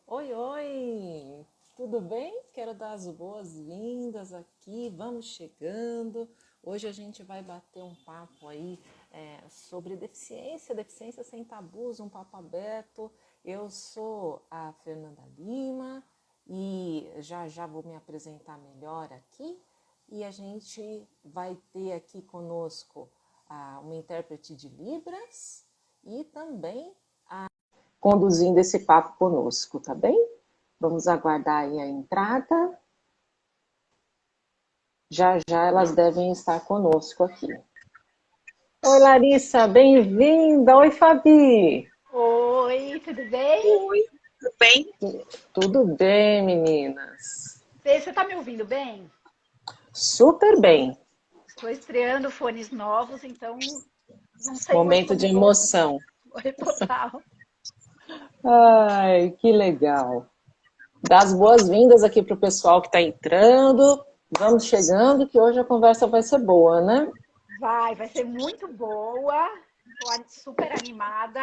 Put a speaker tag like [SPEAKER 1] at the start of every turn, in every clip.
[SPEAKER 1] Oi, oi! Tudo bem? Quero dar as boas-vindas aqui, vamos chegando. Hoje a gente vai bater um papo aí sobre deficiência sem tabus, um papo aberto. Eu sou a Fernanda Lima e já já vou me apresentar melhor aqui. E a gente vai ter aqui conosco uma intérprete de Libras e também conduzindo esse papo conosco, tá bem? Vamos aguardar aí a entrada. Já já elas devem estar conosco aqui. Oi, Larissa, bem-vinda. Oi, Fabi.
[SPEAKER 2] Oi, tudo bem?
[SPEAKER 3] Oi, tudo bem?
[SPEAKER 1] Tudo bem, meninas?
[SPEAKER 2] Você está me ouvindo bem?
[SPEAKER 1] Super bem.
[SPEAKER 2] Estou estreando fones novos, então não sei muito
[SPEAKER 1] Momento de
[SPEAKER 2] como vou.
[SPEAKER 1] emoção.
[SPEAKER 2] Oi, total.
[SPEAKER 1] Ai, que legal. Dá as boas-vindas aqui para o pessoal que está entrando. Vamos chegando, que hoje a conversa vai ser boa, né?
[SPEAKER 2] Vai ser muito boa. Estou super animada.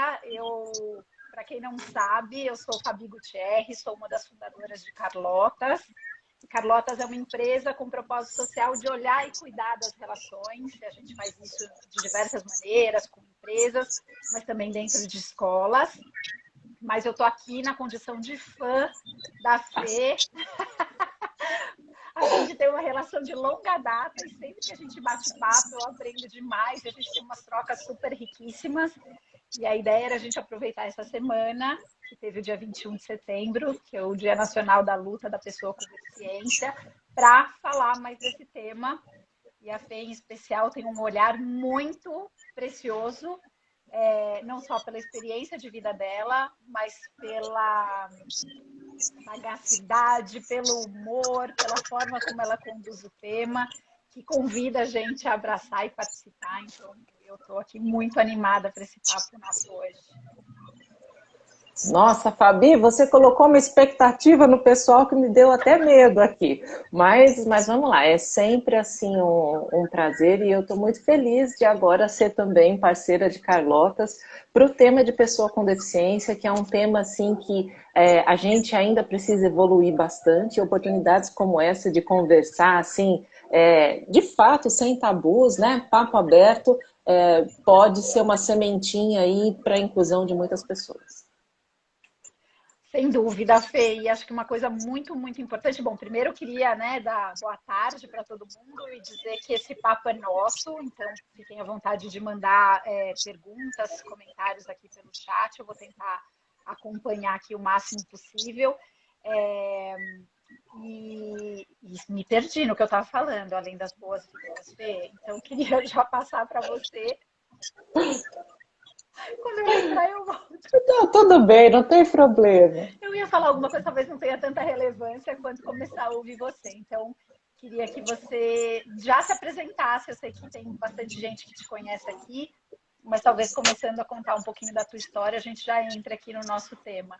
[SPEAKER 2] Para quem não sabe, eu sou Fabi Gutierrez, sou uma das fundadoras de Carlotas. Carlotas é uma empresa com propósito social de olhar e cuidar das relações. A gente faz isso de diversas maneiras, com empresas, mas também dentro de escolas. Mas eu estou aqui na condição de fã da Fê. A gente tem uma relação de longa data e sempre que a gente bate papo, eu aprendo demais. A gente tem umas trocas super riquíssimas. E a ideia era a gente aproveitar essa semana, que teve o dia 21 de setembro, que é o Dia Nacional da Luta da Pessoa com Deficiência, para falar mais desse tema. E a Fê, em especial, tem um olhar muito precioso, não só pela experiência de vida dela, mas pela sagacidade, pelo humor, pela forma como ela conduz o tema, que convida a gente a abraçar e participar. Então, eu estou aqui muito animada para esse papo nosso hoje.
[SPEAKER 1] Nossa, Fabi, você colocou uma expectativa no pessoal que me deu até medo aqui. Mas vamos lá, é sempre assim um prazer e eu estou muito feliz de agora ser também parceira de Carlotas para o tema de pessoa com deficiência, que é um tema assim que a gente ainda precisa evoluir bastante. Oportunidades como essa de conversar assim, de fato, sem tabus, né? Papo aberto, pode ser uma sementinha aí para a inclusão de muitas pessoas.
[SPEAKER 2] Sem dúvida, Fê, e acho que uma coisa muito, muito importante. Bom, primeiro eu queria, dar boa tarde para todo mundo e dizer que esse papo é nosso, então fiquem à vontade de mandar perguntas, comentários aqui pelo chat, eu vou tentar acompanhar aqui o máximo possível. É, e me perdi no que eu estava falando, além das boas-vindas, Fê. Então, eu queria já passar para você. Quando eu lembrar, eu volto.
[SPEAKER 1] Não, tudo bem, não tem problema.
[SPEAKER 2] Eu ia falar alguma coisa, talvez não tenha tanta relevância quanto começar a ouvir você. Então, queria que você já se apresentasse. Eu sei que tem bastante gente que te conhece aqui, mas talvez começando a contar um pouquinho da tua história, a gente já entra aqui no nosso tema.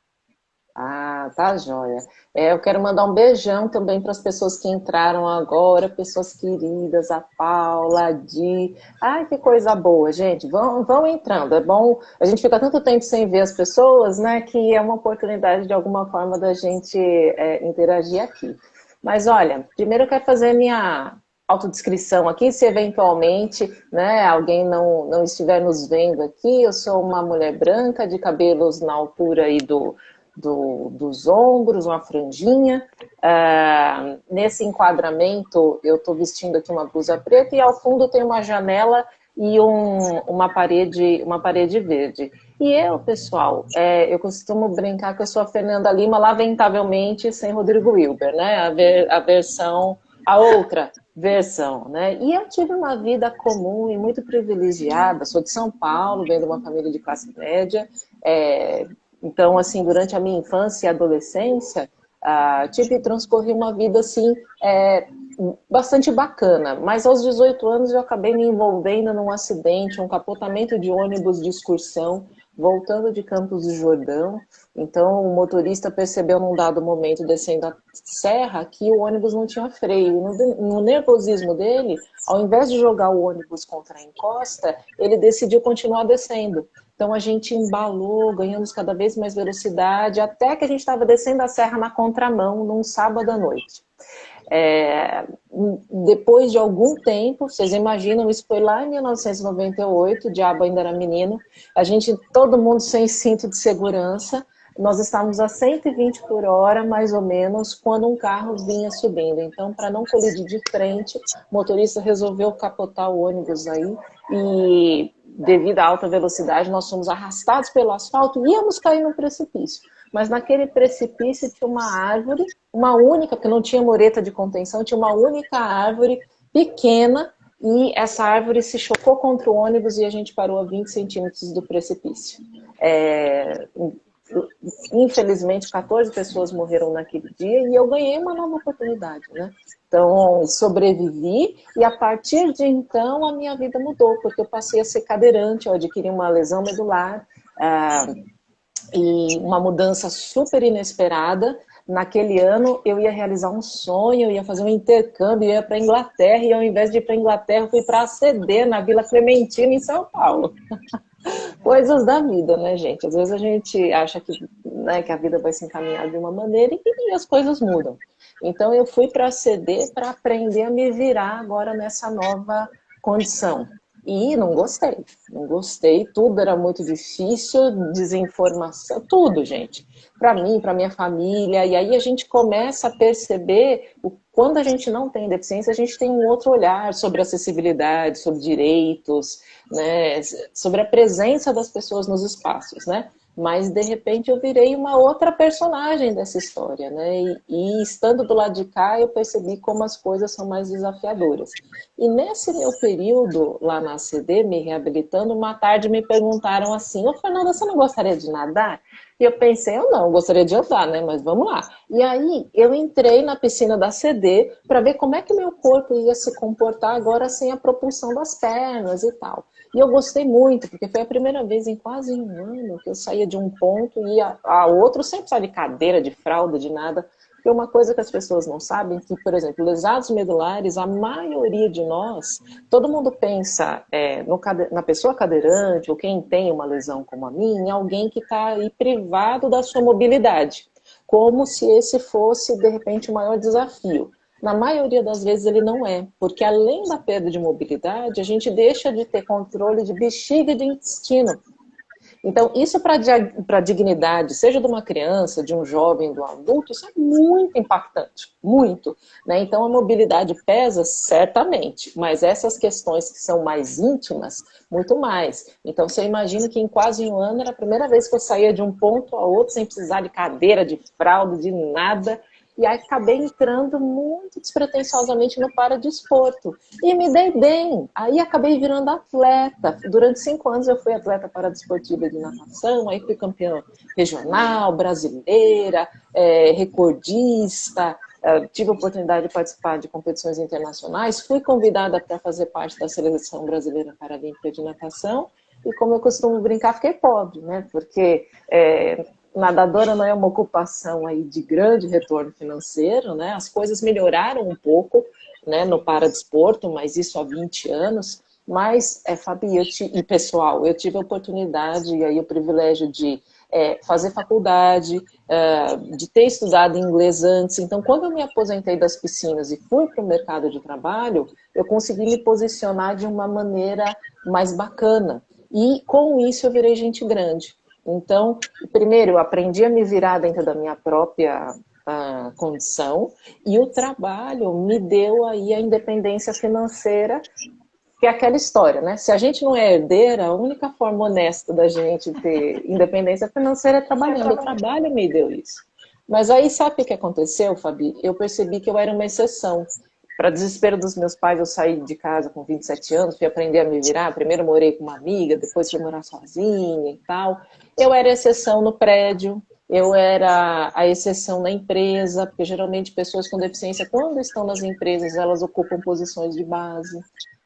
[SPEAKER 1] Ah, tá joia. Eu quero mandar um beijão também para as pessoas que entraram agora, pessoas queridas, a Paula, a Di. Ai, que coisa boa, gente. Vão entrando. É bom, a gente fica tanto tempo sem ver as pessoas, né, que é uma oportunidade de alguma forma da gente interagir aqui. Mas olha, primeiro eu quero fazer a minha autodescrição aqui, se eventualmente, né, alguém não estiver nos vendo aqui. Eu sou uma mulher branca de cabelos na altura aí dos ombros, uma franjinha. Nesse enquadramento, eu estou vestindo aqui uma blusa preta e ao fundo tem uma janela e uma parede verde. E eu, pessoal, eu costumo brincar que eu sou a Fernanda Lima, lamentavelmente, sem Rodrigo Wilber, né? A outra versão, né? E eu tive uma vida comum e muito privilegiada. Sou de São Paulo, venho de uma família de classe média. Então, assim, durante a minha infância e adolescência, transcorri uma vida, assim, bastante bacana. Mas aos 18 anos eu acabei me envolvendo num acidente, um capotamento de ônibus de excursão, voltando de Campos do Jordão. Então, o motorista percebeu num dado momento, descendo a serra, que o ônibus não tinha freio. No nervosismo dele, ao invés de jogar o ônibus contra a encosta, ele decidiu continuar descendo. Então a gente embalou, ganhamos cada vez mais velocidade, até que a gente estava descendo a serra na contramão, num sábado à noite. É, depois de algum tempo, vocês imaginam, isso foi lá em 1998, o diabo ainda era menino, a gente, todo mundo sem cinto de segurança, nós estávamos a 120 por hora, mais ou menos, quando um carro vinha subindo. Então, para não colidir de frente, o motorista resolveu capotar o ônibus aí e, devido à alta velocidade, nós fomos arrastados pelo asfalto e íamos cair no precipício. Mas naquele precipício tinha uma árvore, uma única, porque não tinha mureta de contenção, tinha uma única árvore pequena e essa árvore se chocou contra o ônibus e a gente parou a 20 centímetros do precipício. Infelizmente, 14 pessoas morreram naquele dia e eu ganhei uma nova oportunidade, né? Então, sobrevivi e a partir de então a minha vida mudou, porque eu passei a ser cadeirante, eu adquiri uma lesão medular, e uma mudança super inesperada. Naquele ano eu ia realizar um sonho, eu ia fazer um intercâmbio, eu ia para a Inglaterra, e ao invés de ir para a Inglaterra, eu fui para a ACD, na Vila Clementina, em São Paulo. Coisas da vida, né, gente? Às vezes a gente acha que, né, que a vida vai se encaminhar de uma maneira e as coisas mudam. Então eu fui para a ACD para aprender a me virar agora nessa nova condição. E não gostei, tudo era muito difícil, desinformação, tudo, gente. Para mim, para minha família, e aí a gente começa a perceber, quando a gente não tem deficiência, a gente tem um outro olhar sobre acessibilidade, sobre direitos, né, sobre a presença das pessoas nos espaços, né? Mas, de repente, eu virei uma outra personagem dessa história, né? E estando do lado de cá, eu percebi como as coisas são mais desafiadoras. E nesse meu período lá na ACD, me reabilitando, uma tarde me perguntaram assim: ô Fernanda, você não gostaria de nadar? E eu pensei, eu não, gostaria de andar, né? Mas vamos lá. E aí eu entrei na piscina da ACD para ver como é que meu corpo ia se comportar agora sem a propulsão das pernas e tal. E eu gostei muito, porque foi a primeira vez em quase um ano que eu saía de um ponto e ia a outro, sem precisar de cadeira, de fralda, de nada. Porque uma coisa que as pessoas não sabem, que, por exemplo, lesados medulares, a maioria de nós, todo mundo pensa na pessoa cadeirante, ou quem tem uma lesão como a minha, alguém que está aí privado da sua mobilidade, como se esse fosse, de repente, o maior desafio. Na maioria das vezes ele não é, porque além da perda de mobilidade, a gente deixa de ter controle de bexiga e de intestino. Então, isso para a dignidade, seja de uma criança, de um jovem, do adulto, isso é muito impactante, muito. Né? Então, a mobilidade pesa certamente, mas essas questões que são mais íntimas, muito mais. Então, você imagina que em quase um ano era a primeira vez que eu saía de um ponto a outro sem precisar de cadeira, de fralda, de nada. E aí acabei entrando muito despretensiosamente no paradesporto. E me dei bem. Aí acabei virando atleta. Durante 5 anos eu fui atleta paradesportiva de natação, aí fui campeã regional, brasileira, recordista, tive a oportunidade de participar de competições internacionais, fui convidada para fazer parte da Seleção Brasileira Paralímpica de Natação, e como eu costumo brincar, fiquei pobre, né? Porque nadadora não é uma ocupação aí de grande retorno financeiro, né? As coisas melhoraram um pouco, né, no paradesporto, mas isso há 20 anos. Mas, Fabi e pessoal, eu tive a oportunidade e aí o privilégio de fazer faculdade, de ter estudado inglês antes. Então, quando eu me aposentei das piscinas e fui para o mercado de trabalho, eu consegui me posicionar de uma maneira mais bacana. E com isso eu virei gente grande. Então, primeiro, eu aprendi a me virar dentro da minha própria condição, e o trabalho me deu aí a independência financeira, que é aquela história, né? Se a gente não é herdeira, a única forma honesta da gente ter independência financeira é trabalhando. O trabalho me deu isso. Mas aí, sabe o que aconteceu, Fabi? Eu percebi que eu era uma exceção. Para desespero dos meus pais, eu saí de casa com 27 anos, fui aprender a me virar. Primeiro morei com uma amiga, depois fui morar sozinha e tal. Eu era exceção no prédio, eu era a exceção na empresa, porque geralmente pessoas com deficiência, quando estão nas empresas, elas ocupam posições de base.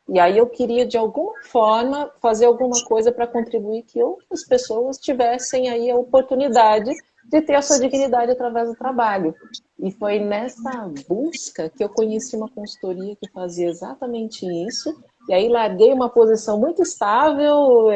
[SPEAKER 1] E aí eu queria, de alguma forma, fazer alguma coisa para contribuir que outras pessoas tivessem aí a oportunidade de ter a sua dignidade através do trabalho. E foi nessa busca que eu conheci uma consultoria que fazia exatamente isso, E aí larguei uma posição muito estável,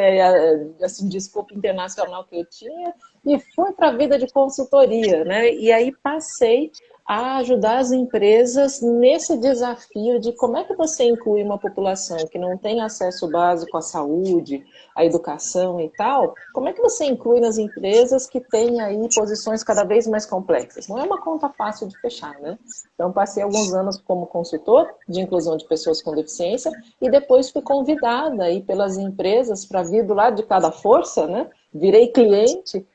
[SPEAKER 1] assim, de escopo internacional que eu tinha, e fui para a vida de consultoria, né? E aí passei a ajudar as empresas nesse desafio de como é que você inclui uma população que não tem acesso básico à saúde, à educação e tal, como é que você inclui nas empresas que têm aí posições cada vez mais complexas? Não é uma conta fácil de fechar, né? Então, passei alguns anos como consultor de inclusão de pessoas com deficiência e depois fui convidada aí pelas empresas para vir do lado de cada força, né? Virei cliente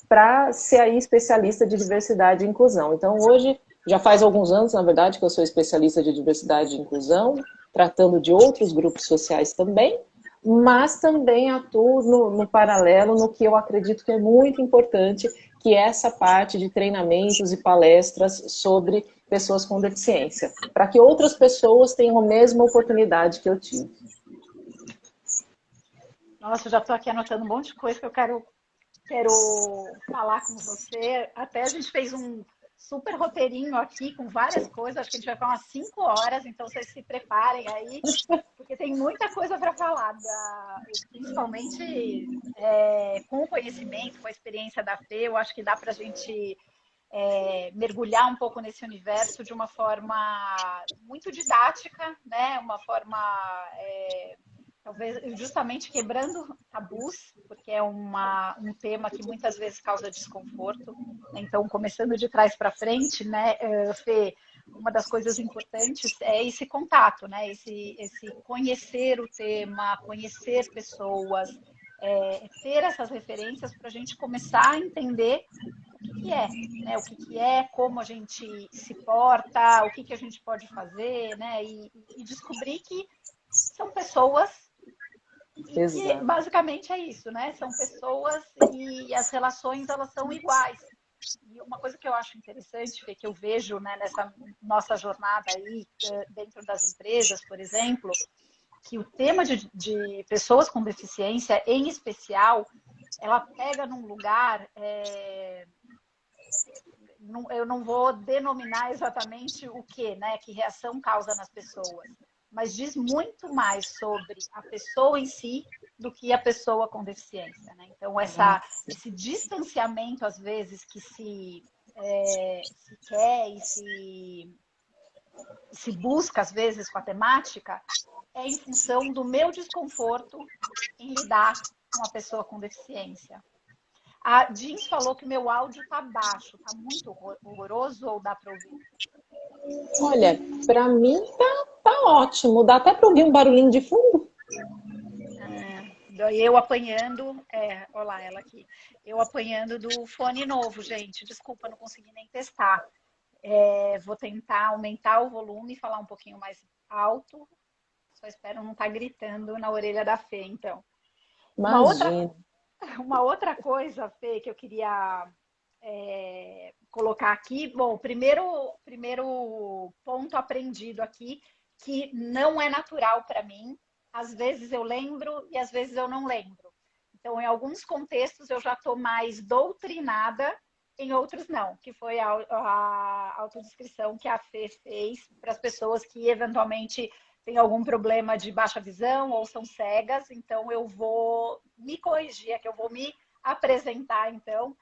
[SPEAKER 1] para ser aí especialista de diversidade e inclusão. Então, hoje, já faz alguns anos, na verdade, que eu sou especialista de diversidade e inclusão, tratando de outros grupos sociais também, mas também atuo no paralelo no que eu acredito que é muito importante, que é essa parte de treinamentos e palestras sobre pessoas com deficiência, para que outras pessoas tenham a mesma oportunidade que eu tive.
[SPEAKER 2] Nossa, eu já estou aqui anotando um monte de coisa que eu quero falar com você. Até a gente fez um super roteirinho aqui com várias coisas. Acho que a gente vai ficar umas 5 horas, então vocês se preparem aí, porque tem muita coisa para falar, principalmente com o conhecimento, com a experiência da Fê. Eu acho que dá para a gente mergulhar um pouco nesse universo de uma forma muito didática, né? Uma forma talvez justamente quebrando tabus, porque é um tema que muitas vezes causa desconforto. Então, começando de trás para frente, né, Fê, uma das coisas importantes é esse contato, né, esse conhecer o tema, conhecer pessoas, ter essas referências para a gente começar a entender o que é, né, o que é, como a gente se porta, o que a gente pode fazer, né, e descobrir que são pessoas. E que basicamente é isso, né? São pessoas e as relações, elas são iguais. E uma coisa que eu acho interessante, que eu vejo, né, nessa nossa jornada aí dentro das empresas, por exemplo, que o tema de pessoas com deficiência, em especial, ela pega num lugar, eu não vou denominar exatamente o que, né, que reação causa nas pessoas, mas diz muito mais sobre a pessoa em si do que a pessoa com deficiência, né? Então, esse distanciamento, às vezes, que se quer e se busca, às vezes, com a temática, é em função do meu desconforto em lidar com a pessoa com deficiência. A Jeans falou que o meu áudio está baixo, está muito horroroso ou dá para ouvir?
[SPEAKER 1] Olha, para mim tá ótimo. Dá até para ouvir um barulhinho de fundo.
[SPEAKER 2] Eu apanhando, olha lá ela aqui, eu apanhando do fone novo, gente. Desculpa, não consegui nem testar. Vou tentar aumentar o volume e falar um pouquinho mais alto. Só espero não estar gritando na orelha da Fê, então.
[SPEAKER 1] Imagina.
[SPEAKER 2] Uma outra coisa, Fê, que eu queria colocar aqui. Bom, primeiro ponto aprendido aqui, que não é natural para mim. Às vezes eu lembro e às vezes eu não lembro. Então, em alguns contextos, eu já estou mais doutrinada, em outros não, que foi a autodescrição que a Fê fez para as pessoas que eventualmente têm algum problema de baixa visão ou são cegas. Então, eu vou me corrigir, que eu vou me apresentar, então.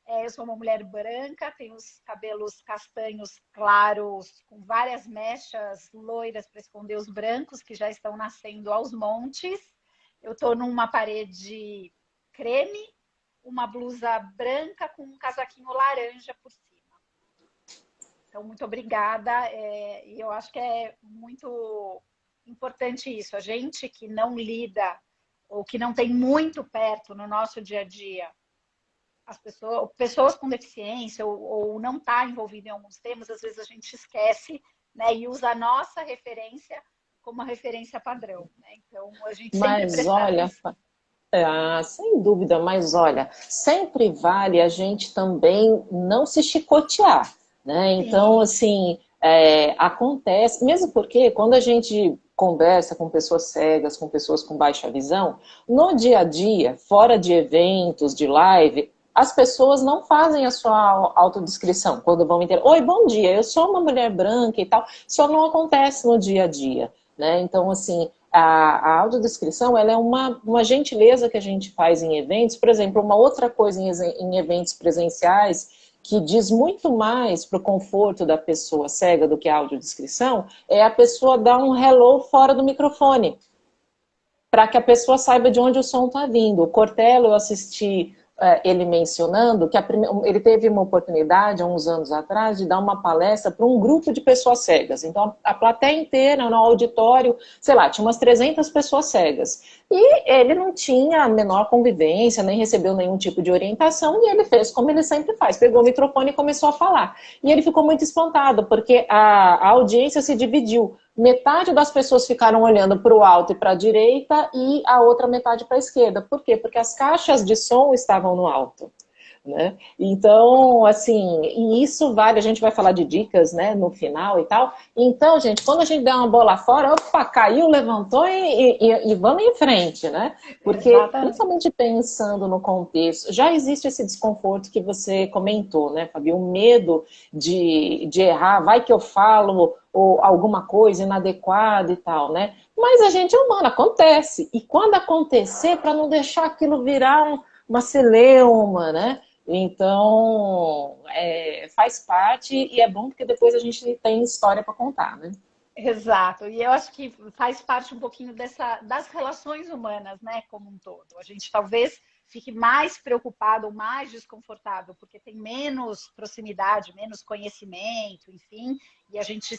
[SPEAKER 2] Eu sou uma mulher branca, tenho os cabelos castanhos claros, com várias mechas loiras para esconder os brancos que já estão nascendo aos montes. Eu estou numa parede creme, uma blusa branca com um casaquinho laranja por cima. Então, muito obrigada. E eu acho que é muito importante isso. A gente que não lida ou que não tem muito perto no nosso dia a dia as pessoas com deficiência ou não está envolvido em alguns temas, às vezes a gente esquece, né, e usa a nossa referência como uma referência padrão, né? Então, a gente sempre
[SPEAKER 1] Mas olha, sem dúvida, mas olha, sempre vale a gente também não se chicotear, né? Então, assim, acontece, mesmo porque quando a gente conversa com pessoas cegas, com pessoas com baixa visão, no dia a dia, fora de eventos, de live, as pessoas não fazem a sua autodescrição quando vão entender. Oi, bom dia, eu sou uma mulher branca e tal. Isso não acontece no dia a dia, né? Então, assim, a audiodescrição, ela é uma gentileza que a gente faz em eventos. Por exemplo, uma outra coisa em eventos presenciais que diz muito mais para o conforto da pessoa cega do que a audiodescrição é a pessoa dar um hello fora do microfone, para que a pessoa saiba de onde o som está vindo. O Cortella, eu assisti ele mencionando que ele teve uma oportunidade, há uns anos atrás, de dar uma palestra para um grupo de pessoas cegas. Então, a plateia inteira, no auditório, sei lá, tinha umas 300 pessoas cegas. E ele não tinha a menor convivência, nem recebeu nenhum tipo de orientação, e ele fez como ele sempre faz, pegou o microfone e começou a falar. E ele ficou muito espantado, porque a audiência se dividiu. Metade das pessoas ficaram olhando para o alto e para a direita e a outra metade para a esquerda. Por quê? Porque as caixas de som estavam no alto. Né? Então, assim, e isso vale, a gente vai falar de dicas, né, no final e tal. Então, gente, quando a gente der uma bola fora, opa, caiu, levantou e vamos em frente, né? Porque, principalmente pensando no contexto, já existe esse desconforto que você comentou, né, Fabi? O medo de errar, vai que eu falo ou alguma coisa inadequada e tal, né? Mas a gente é humano, acontece. E quando acontecer, para não deixar aquilo virar uma celeuma, né? Então, faz parte e é bom porque depois a gente tem história para contar, né?
[SPEAKER 2] Exato, e eu acho que faz parte um pouquinho das relações humanas, né, como um todo. A gente talvez fique mais preocupado ou mais desconfortável, porque tem menos proximidade, menos conhecimento, enfim, e a gente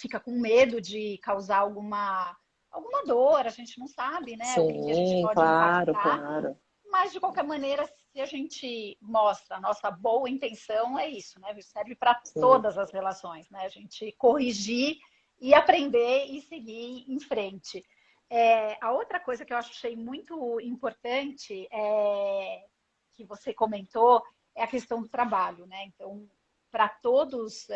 [SPEAKER 2] fica com medo de causar alguma dor, a gente não sabe, né, o que a gente
[SPEAKER 1] Sim,
[SPEAKER 2] pode
[SPEAKER 1] claro,
[SPEAKER 2] impactar.
[SPEAKER 1] claro.
[SPEAKER 2] Mas, de qualquer maneira, se a gente mostra a nossa boa intenção, é isso, né? Serve para
[SPEAKER 1] Sim.
[SPEAKER 2] todas as relações, né? A gente corrigir e aprender e seguir em frente. A outra coisa que eu achei muito importante, que você comentou, é a questão do trabalho, né? Então, para todos,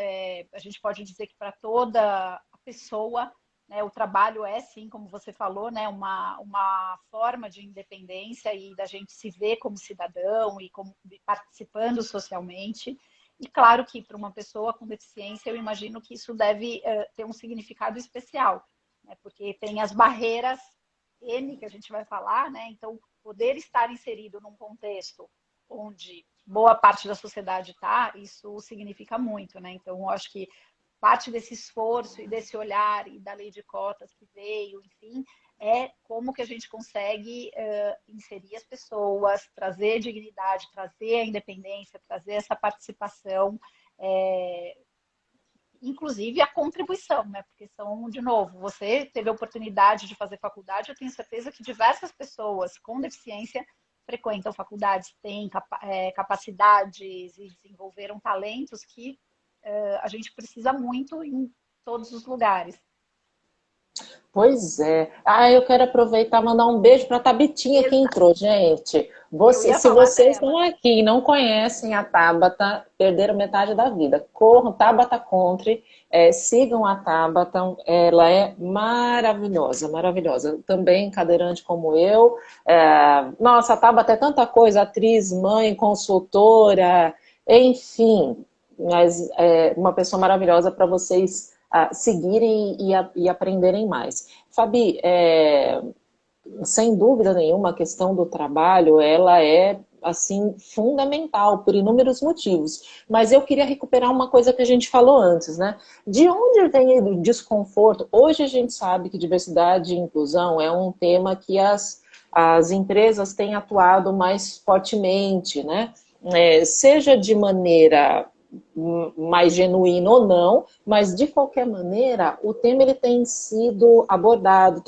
[SPEAKER 2] a gente pode dizer que para toda a pessoa, né, o trabalho é, sim, como você falou, né, uma forma de independência e da gente se ver como cidadão e como participando socialmente. E claro que para uma pessoa com deficiência, eu imagino que isso deve ter um significado especial, né, porque tem as barreiras N que a gente vai falar, né? Então, poder estar inserido num contexto onde boa parte da sociedade está, isso significa muito, né? Então, eu acho que parte desse esforço e desse olhar e da lei de cotas que veio, enfim, é como que a gente consegue inserir as pessoas, trazer dignidade, trazer a independência, trazer essa participação, inclusive a contribuição, né? Porque são, de novo, você teve a oportunidade de fazer faculdade, eu tenho certeza que diversas pessoas com deficiência frequentam faculdades, têm capacidades e desenvolveram talentos que a gente precisa muito em todos os lugares.
[SPEAKER 1] Pois é. Ah, eu quero aproveitar e mandar um beijo para a Tabitinha que
[SPEAKER 2] Exato.
[SPEAKER 1] entrou, gente.
[SPEAKER 2] Eu ia
[SPEAKER 1] Se
[SPEAKER 2] falar
[SPEAKER 1] vocês
[SPEAKER 2] dela.
[SPEAKER 1] estão aqui e não conhecem a Tabata, perderam metade da vida. Corram, Tabata Country, sigam a Tabata, ela é maravilhosa, maravilhosa. Também cadeirante como eu. Nossa, a Tabata é tanta coisa, atriz, mãe, consultora, enfim, mas é uma pessoa maravilhosa para vocês seguirem e aprenderem mais. Fabi, sem dúvida nenhuma, a questão do trabalho, ela é, assim, fundamental, por inúmeros motivos. Mas eu queria recuperar uma coisa que a gente falou antes, né? De onde vem o desconforto? Hoje a gente sabe que diversidade e inclusão é um tema que as empresas têm atuado mais fortemente, né? Seja de maneira mais genuíno ou não, mas de qualquer maneira o tema ele tem sido abordado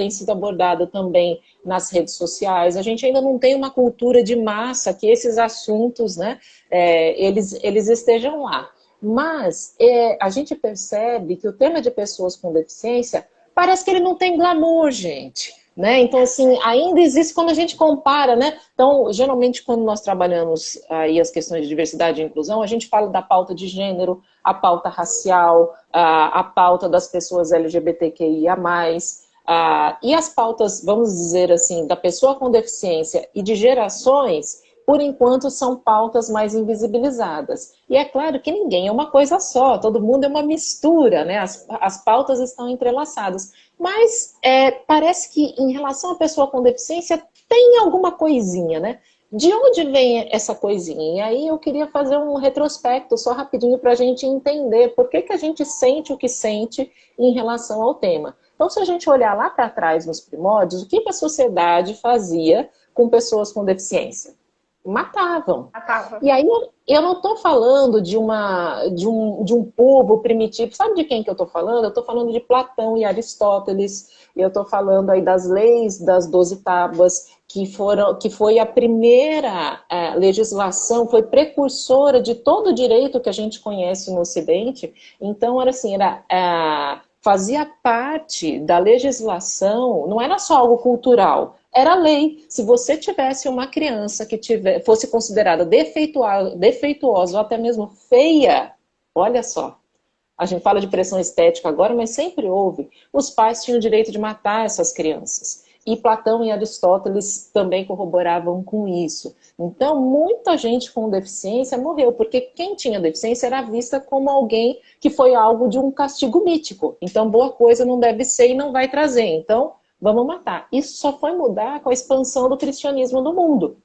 [SPEAKER 1] também nas redes sociais. A gente ainda não tem uma cultura de massa que esses assuntos, né, eles estejam lá. Mas a gente percebe que o tema de pessoas com deficiência parece que ele não tem glamour, gente. Né? Então, assim, ainda existe quando a gente compara, né? Então, geralmente, quando nós trabalhamos aí as questões de diversidade e inclusão, a gente fala da pauta de gênero, a pauta racial, a pauta das pessoas LGBTQIA+, e as pautas, vamos dizer assim, da pessoa com deficiência e de gerações, por enquanto, são pautas mais invisibilizadas. E é claro que ninguém é uma coisa só, todo mundo é uma mistura, né? As pautas estão entrelaçadas. Mas parece que, em relação à pessoa com deficiência, tem alguma coisinha, né? De onde vem essa coisinha? E aí eu queria fazer um retrospecto, só rapidinho, para a gente entender por que a gente sente o que sente em relação ao tema. Então, se a gente olhar lá para trás, nos primórdios, o que a sociedade fazia com pessoas com deficiência? Matavam.
[SPEAKER 2] Matava.
[SPEAKER 1] E aí eu não estou falando de um povo primitivo. Sabe de quem que eu estou falando? Eu estou falando de Platão e Aristóteles. Eu estou falando aí das leis das 12 tábuas, que foi a primeira legislação, foi precursora de todo o direito que a gente conhece no Ocidente. Então, era assim, fazia parte da legislação, não era só algo cultural, era lei. Se você tivesse uma criança que fosse considerada defeituosa ou até mesmo feia, olha só, a gente fala de pressão estética agora, mas sempre houve. Os pais tinham o direito de matar essas crianças. E Platão e Aristóteles também corroboravam com isso. Então, muita gente com deficiência morreu, porque quem tinha deficiência era vista como alguém que foi alvo de um castigo mítico. Então, boa coisa não deve ser e não vai trazer. Então, vamos matar. Isso só foi mudar com a expansão do cristianismo no mundo.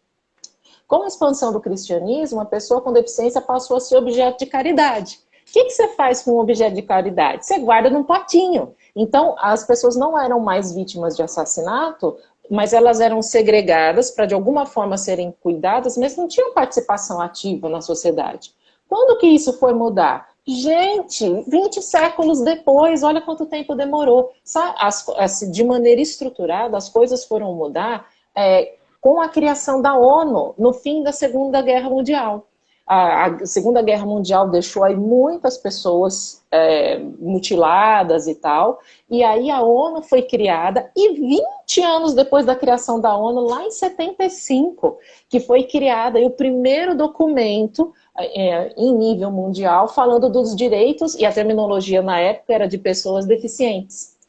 [SPEAKER 1] Com a expansão do cristianismo, a pessoa com deficiência passou a ser objeto de caridade. O que você faz com um objeto de caridade? Você guarda num potinho. Então, as pessoas não eram mais vítimas de assassinato, mas elas eram segregadas para, de alguma forma, serem cuidadas, mas não tinham participação ativa na sociedade. Quando que isso foi mudar? Gente, 20 séculos depois, olha quanto tempo demorou. De maneira estruturada, as coisas foram mudar com a criação da ONU no fim da Segunda Guerra Mundial. A Segunda Guerra Mundial deixou aí muitas pessoas mutiladas e tal, e aí a ONU foi criada, e 20 anos depois da criação da ONU, lá em 75, que foi criada aí o primeiro documento em nível mundial falando dos direitos, e a terminologia na época era de pessoas deficientes.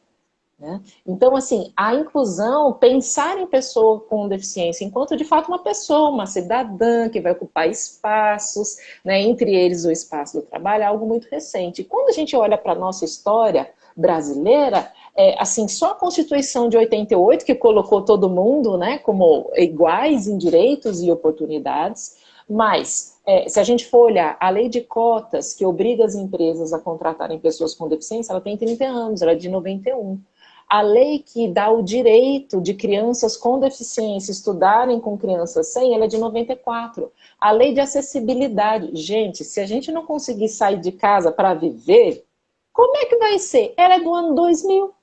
[SPEAKER 1] Né? Então, assim, a inclusão, pensar em pessoa com deficiência enquanto de fato uma pessoa, uma cidadã que vai ocupar espaços, né, entre eles o espaço do trabalho, é algo muito recente. Quando a gente olha para a nossa história brasileira, assim, só a Constituição de 88 que colocou todo mundo, né, como iguais em direitos e oportunidades, mas se a gente for olhar a lei de cotas que obriga as empresas a contratarem pessoas com deficiência, ela tem 30 anos, ela é de 91. A lei que dá o direito de crianças com deficiência estudarem com crianças sem, ela é de 94. A lei de acessibilidade, gente, se a gente não conseguir sair de casa para viver, como é que vai ser? Ela é do ano 2000.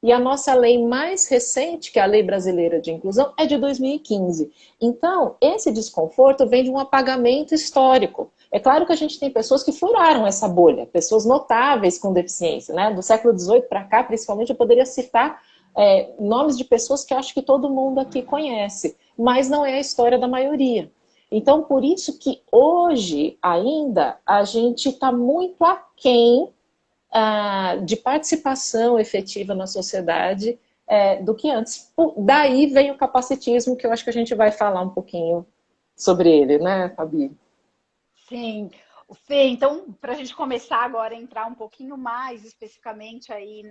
[SPEAKER 1] E a nossa lei mais recente, que é a Lei Brasileira de Inclusão, é de 2015. Então, esse desconforto vem de um apagamento histórico. É claro que a gente tem pessoas que furaram essa bolha, pessoas notáveis com deficiência, né? Do século XVIII para cá, principalmente, eu poderia citar nomes de pessoas que eu acho que todo mundo aqui conhece, mas não é a história da maioria. Então, por isso que hoje, ainda, a gente está muito aquém de participação efetiva na sociedade do que antes. Daí vem o capacitismo, que eu acho que a gente vai falar um pouquinho sobre ele, né, Fabi?
[SPEAKER 2] Sim. Fê, então, para a gente começar agora a entrar um pouquinho mais especificamente aí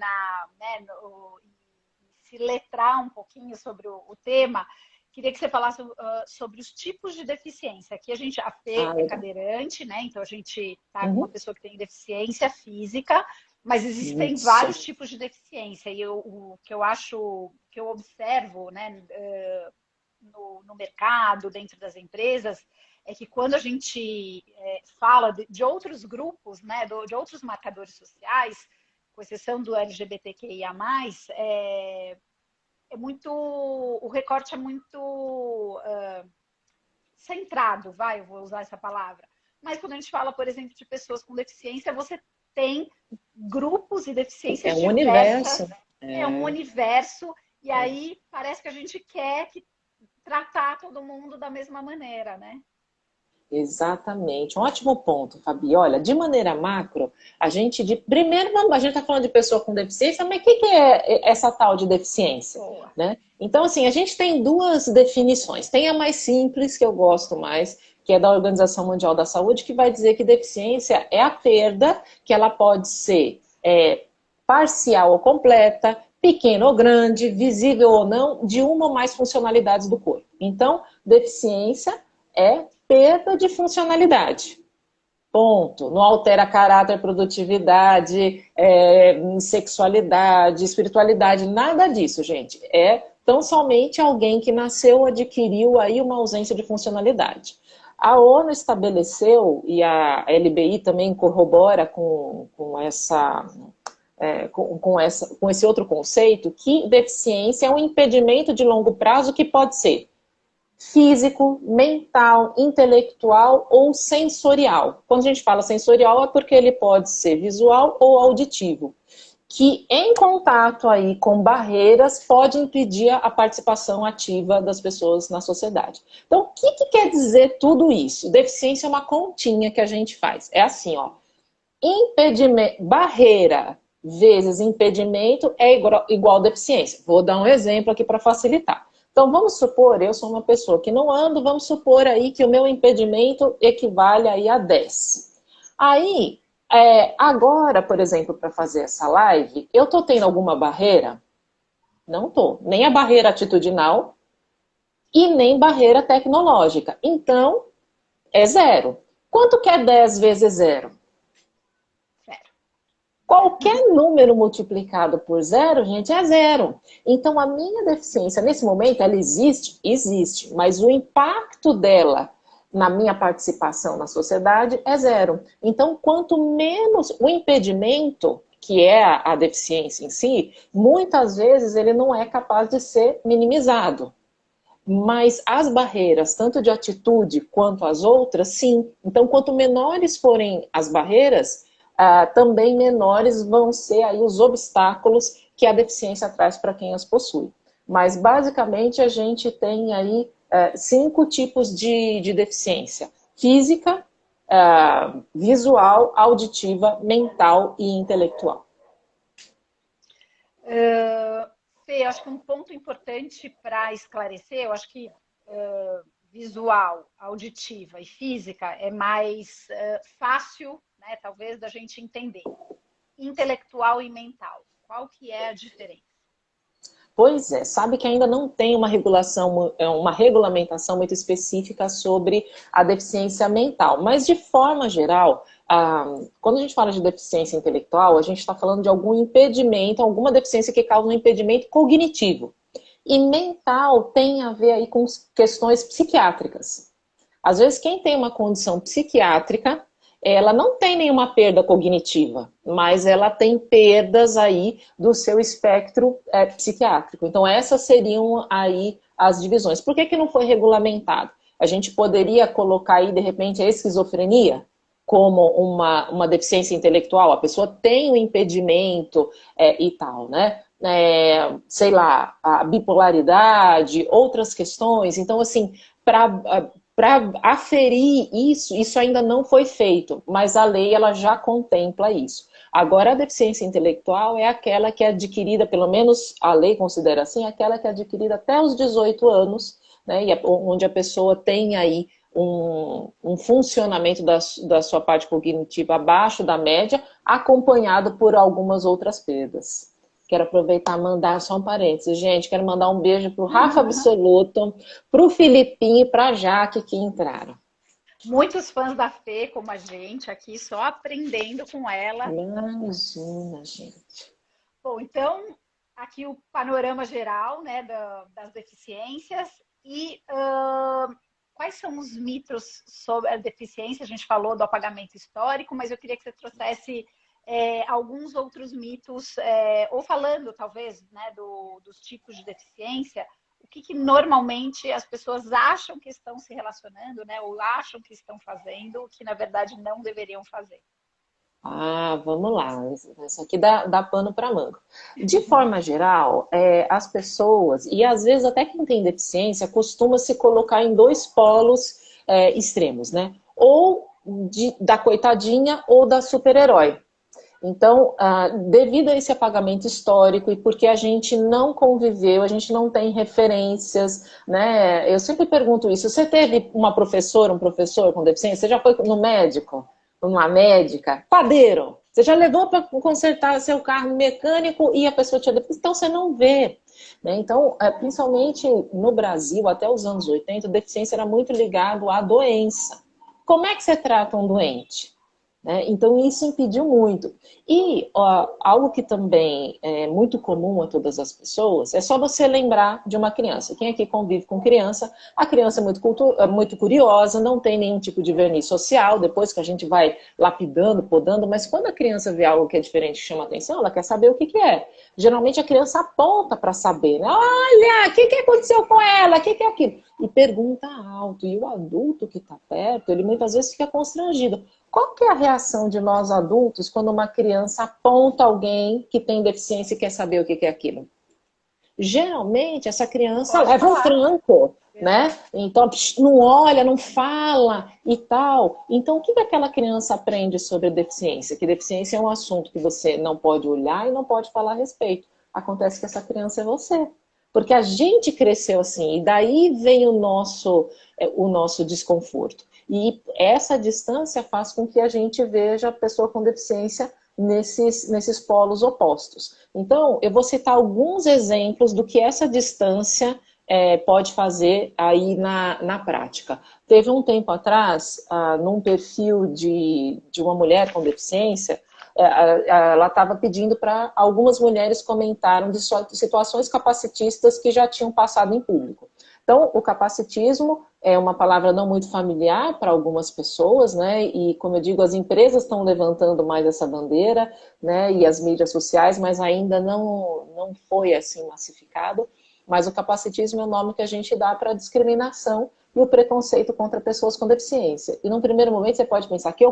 [SPEAKER 2] se letrar um pouquinho sobre o tema, queria que você falasse sobre os tipos de deficiência. Aqui a Fê é cadeirante, né? Então a gente está com uma pessoa que tem deficiência física, mas existem vários tipos de deficiência. E o que eu acho, que eu observo, né, no mercado, dentro das empresas, é que quando a gente fala de outros grupos, né, de outros marcadores sociais, com exceção do LGBTQIA+, o recorte é muito centrado, eu vou usar essa palavra. Mas quando a gente fala, por exemplo, de pessoas com deficiência, você tem grupos e deficiências diversas.
[SPEAKER 1] Universo.
[SPEAKER 2] É um universo. E aí parece que a gente quer tratar todo mundo da mesma maneira, né?
[SPEAKER 1] Exatamente, um ótimo ponto, Fabi. Olha, de maneira macro, primeiro a gente está falando de pessoa com deficiência, mas o que é essa tal de deficiência?
[SPEAKER 2] Boa.
[SPEAKER 1] Né? Então, assim, a gente tem duas definições. Tem a mais simples, que eu gosto mais, que é da Organização Mundial da Saúde, que vai dizer que deficiência é a perda, que ela pode ser parcial ou completa, pequena ou grande, visível ou não, de uma ou mais funcionalidades do corpo. Então, deficiência é perda de funcionalidade. Ponto. Não altera caráter, produtividade, sexualidade, espiritualidade, nada disso, gente. É tão somente alguém que nasceu, adquiriu aí uma ausência de funcionalidade. A ONU estabeleceu, e a LBI também corrobora com esse outro conceito, que deficiência é um impedimento de longo prazo que pode ser físico, mental, intelectual ou sensorial. Quando a gente fala sensorial é porque ele pode ser visual ou auditivo, que em contato aí com barreiras pode impedir a participação ativa das pessoas na sociedade. Então, o que quer dizer tudo isso? Deficiência é uma continha que a gente faz. É assim, ó, barreira vezes impedimento é igual deficiência. Vou dar um exemplo aqui para facilitar. Então, vamos supor, eu sou uma pessoa que não ando, vamos supor aí que o meu impedimento equivale aí a 10. Aí, agora, por exemplo, para fazer essa live, eu estou tendo alguma barreira? Não estou. Nem a barreira atitudinal e nem barreira tecnológica. Então, é zero. Quanto que é 10 vezes zero? Qualquer número multiplicado por zero, gente, é zero. Então, a minha deficiência, nesse momento, ela existe? Existe. Mas o impacto dela na minha participação na sociedade é zero. Então, quanto menos o impedimento, que é a deficiência em si, muitas vezes ele não é capaz de ser minimizado. Mas as barreiras, tanto de atitude quanto as outras, sim. Então, quanto menores forem as barreiras, também menores vão ser aí os obstáculos que a deficiência traz para quem as possui. Mas, basicamente, a gente tem aí 5 tipos de deficiência. Física, visual, auditiva, mental e intelectual.
[SPEAKER 2] Fê, eu acho que um ponto importante para esclarecer, eu acho que visual, auditiva e física é mais fácil, né, talvez, da gente entender. Intelectual e mental, qual que é a diferença?
[SPEAKER 1] Pois é, sabe que ainda não tem uma regulamentação muito específica sobre a deficiência mental, mas de forma geral, quando a gente fala de deficiência intelectual, a gente está falando de algum impedimento, alguma deficiência que causa um impedimento cognitivo. E mental tem a ver aí com questões psiquiátricas. Às vezes, quem tem uma condição psiquiátrica, ela não tem nenhuma perda cognitiva, mas ela tem perdas aí do seu espectro psiquiátrico. Então, essas seriam aí as divisões. Por que não foi regulamentado? A gente poderia colocar aí, de repente, a esquizofrenia como uma deficiência intelectual. A pessoa tem um impedimento e tal, né? Sei lá, a bipolaridade, outras questões. Então, assim, para aferir isso ainda não foi feito, mas a lei ela já contempla isso. Agora, a deficiência intelectual é aquela que é adquirida, pelo menos a lei considera assim, aquela que é adquirida até os 18 anos, né, onde a pessoa tem aí um funcionamento da sua parte cognitiva abaixo da média, acompanhado por algumas outras perdas. Quero aproveitar e mandar só um parênteses. Gente, quero mandar um beijo pro Rafa Absoluto, pro Filipinho e pra Jaque que entraram.
[SPEAKER 2] Muitos fãs da Fê, como a gente, aqui só aprendendo com ela.
[SPEAKER 1] Imagina, gente.
[SPEAKER 2] Bom, então, aqui o panorama geral, né, das deficiências e quais são os mitos sobre a deficiência? A gente falou do apagamento histórico, mas eu queria que você trouxesse alguns outros mitos, ou falando, talvez, né, dos tipos de deficiência, o que normalmente as pessoas acham que estão se relacionando, né, ou acham que estão fazendo, que na verdade não deveriam fazer.
[SPEAKER 1] Vamos lá. Isso aqui dá pano para manga. De forma geral, as pessoas, e às vezes até quem tem deficiência, costuma se colocar em 2 polos extremos, né? ou da coitadinha ou da super-herói. Então, devido a esse apagamento histórico e porque a gente não conviveu, a gente não tem referências, né? Eu sempre pergunto isso, você teve uma professora, um professor com deficiência? Você já foi no médico, numa médica? Padeiro! Você já levou para consertar seu carro no mecânico e a pessoa tinha deficiência? Então, você não vê. Né? Então, principalmente no Brasil, até os anos 80, a deficiência era muito ligado à doença. Como é que você trata um doente? Né? Então, isso impediu muito. E algo que também é muito comum a todas as pessoas, é só você lembrar de uma criança. Quem aqui convive com criança, a criança é muito curiosa, não tem nenhum tipo de verniz social, depois que a gente vai lapidando, podando, mas quando a criança vê algo que é diferente, que chama atenção, ela quer saber o que é. Geralmente a criança aponta para saber, né? Olha, o que aconteceu com ela? O que é aquilo? E pergunta alto. E o adulto que está perto, ele muitas vezes fica constrangido. Qual que é a reação de nós adultos quando uma criança aponta alguém que tem deficiência e quer saber o que é aquilo? Geralmente, essa criança leva um tranco, né? Então, não olha, não fala e tal. Então, o que aquela criança aprende sobre deficiência? Que deficiência é um assunto que você não pode olhar e não pode falar a respeito. Acontece que essa criança é você. Porque a gente cresceu assim, e daí vem o nosso desconforto. E essa distância faz com que a gente veja a pessoa com deficiência nesses polos opostos. Então, eu vou citar alguns exemplos do que essa distância pode fazer aí na prática. Teve um tempo atrás, num perfil de uma mulher com deficiência, ela estava pedindo para algumas mulheres comentaram de situações capacitistas que já tinham passado em público. Então, o capacitismo é uma palavra não muito familiar para algumas pessoas, né? E, como eu digo, as empresas estão levantando mais essa bandeira, né? E as mídias sociais, mas ainda não foi assim massificado. Mas o capacitismo é o nome que a gente dá para a discriminação e o preconceito contra pessoas com deficiência. E num primeiro momento você pode pensar que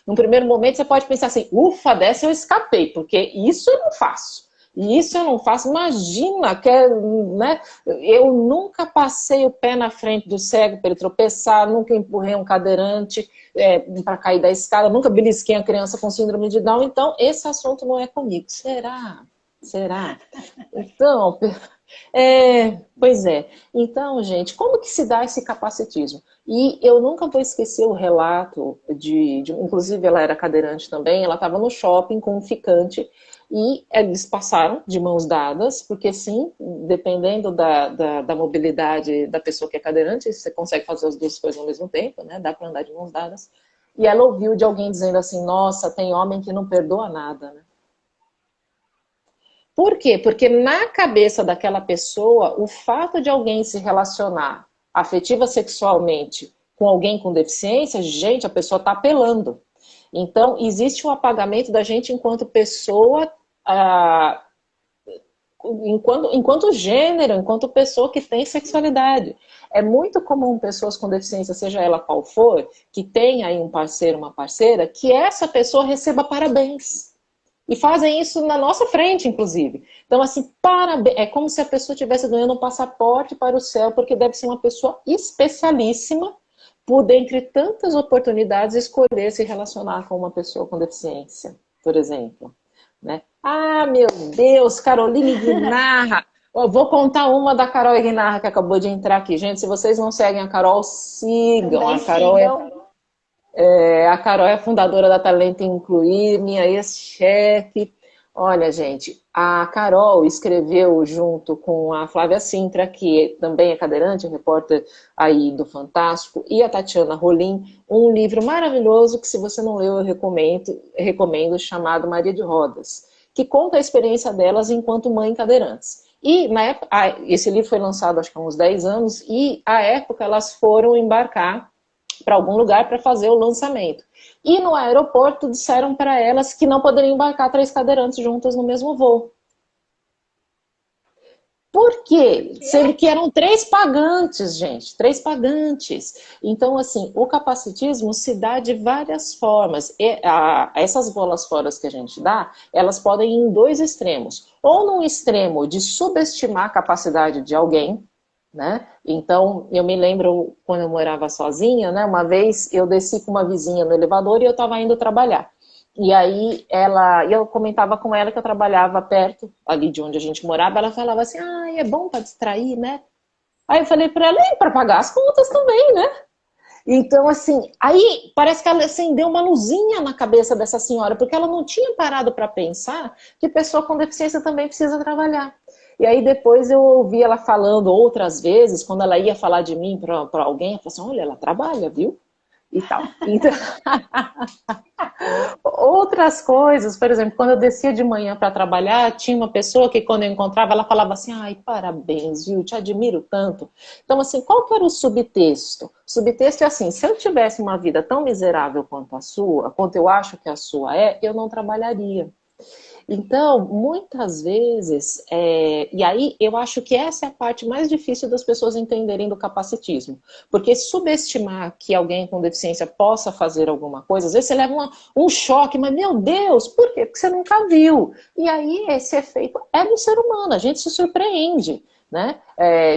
[SPEAKER 1] num primeiro momento você pode pensar assim, ufa, dessa eu escapei, porque isso eu não faço. E isso eu não faço. Imagina, né? Eu nunca passei o pé na frente do cego para ele tropeçar, nunca empurrei um cadeirante para cair da escada, nunca belisquei a criança com síndrome de Down, então esse assunto não é comigo. Será? Será? Então, pois é. Então, gente, como que se dá esse capacitismo? E eu nunca vou esquecer o relato inclusive ela era cadeirante também, ela estava no shopping com um ficante e eles passaram de mãos dadas, porque sim, dependendo da mobilidade da pessoa que é cadeirante, você consegue fazer as duas coisas ao mesmo tempo, né? Dá para andar de mãos dadas. E ela ouviu de alguém dizendo assim, nossa, tem homem que não perdoa nada, né? Por quê? Porque na cabeça daquela pessoa, o fato de alguém se relacionar afetiva sexualmente com alguém com deficiência, gente, a pessoa está apelando. Então, existe um apagamento da gente enquanto pessoa, enquanto gênero, enquanto pessoa que tem sexualidade. É muito comum pessoas com deficiência, seja ela qual for, que tenha aí um parceiro, uma parceira, que essa pessoa receba parabéns. E fazem isso na nossa frente, inclusive. Então, assim, parabéns. É como se a pessoa estivesse ganhando um passaporte para o céu, porque deve ser uma pessoa especialíssima, por dentre tantas oportunidades, escolher se relacionar com uma pessoa com deficiência, por exemplo. Né? Ah, meu Deus, Caroline Guinarra. Eu vou contar uma da Carol Guinarra, que acabou de entrar aqui. Gente, se vocês não seguem a Carol, sigam.
[SPEAKER 2] Também
[SPEAKER 1] A Carol
[SPEAKER 2] sigam.
[SPEAKER 1] a Carol é fundadora da Talento Incluir, minha ex-chefe. Olha, gente, a Carol escreveu junto com a Flávia Sintra, que também é cadeirante, repórter aí do Fantástico, e a Tatiana Rolim, um livro maravilhoso que, se você não leu, eu recomendo, chamado Maria de Rodas, que conta a experiência delas enquanto mãe cadeirantes. E na época, esse livro foi lançado acho que há uns 10 anos, e à época elas foram embarcar para algum lugar para fazer o lançamento. E no aeroporto disseram para elas que não poderiam embarcar 3 cadeirantes juntas no mesmo voo. Por quê? Sendo que eram 3 pagantes, gente, 3 pagantes. Então, assim, o capacitismo se dá de várias formas. Essas bolas fora que a gente dá, elas podem ir em 2 extremos. Ou num extremo de subestimar a capacidade de alguém, né? Então, eu me lembro quando eu morava sozinha, né? Uma vez eu desci com uma vizinha no elevador e eu estava indo trabalhar. E aí eu comentava com ela que eu trabalhava perto ali de onde a gente morava, ela falava assim: "Ah, é bom para distrair, né?" Aí eu falei para ela: "E para pagar as contas também, né?" Então, assim, aí parece que ela acendeu uma luzinha na cabeça dessa senhora, porque ela não tinha parado para pensar que pessoa com deficiência também precisa trabalhar. E aí depois eu ouvi ela falando outras vezes, quando ela ia falar de mim para alguém, ela falou assim: "Olha, ela trabalha, viu?" E tal. Então, outras coisas, por exemplo, quando eu descia de manhã para trabalhar, tinha uma pessoa que quando eu encontrava, ela falava assim: "Ai, parabéns, viu? Te admiro tanto." Então, assim, qual que era o subtexto? O subtexto é assim: se eu tivesse uma vida tão miserável quanto a sua, quanto eu acho que a sua é, eu não trabalharia. Então, muitas vezes, e aí eu acho que essa é a parte mais difícil das pessoas entenderem do capacitismo. Porque subestimar que alguém com deficiência possa fazer alguma coisa, às vezes você leva um choque, mas meu Deus, por quê? Porque você nunca viu. E aí esse efeito é do ser humano, a gente se surpreende. Né?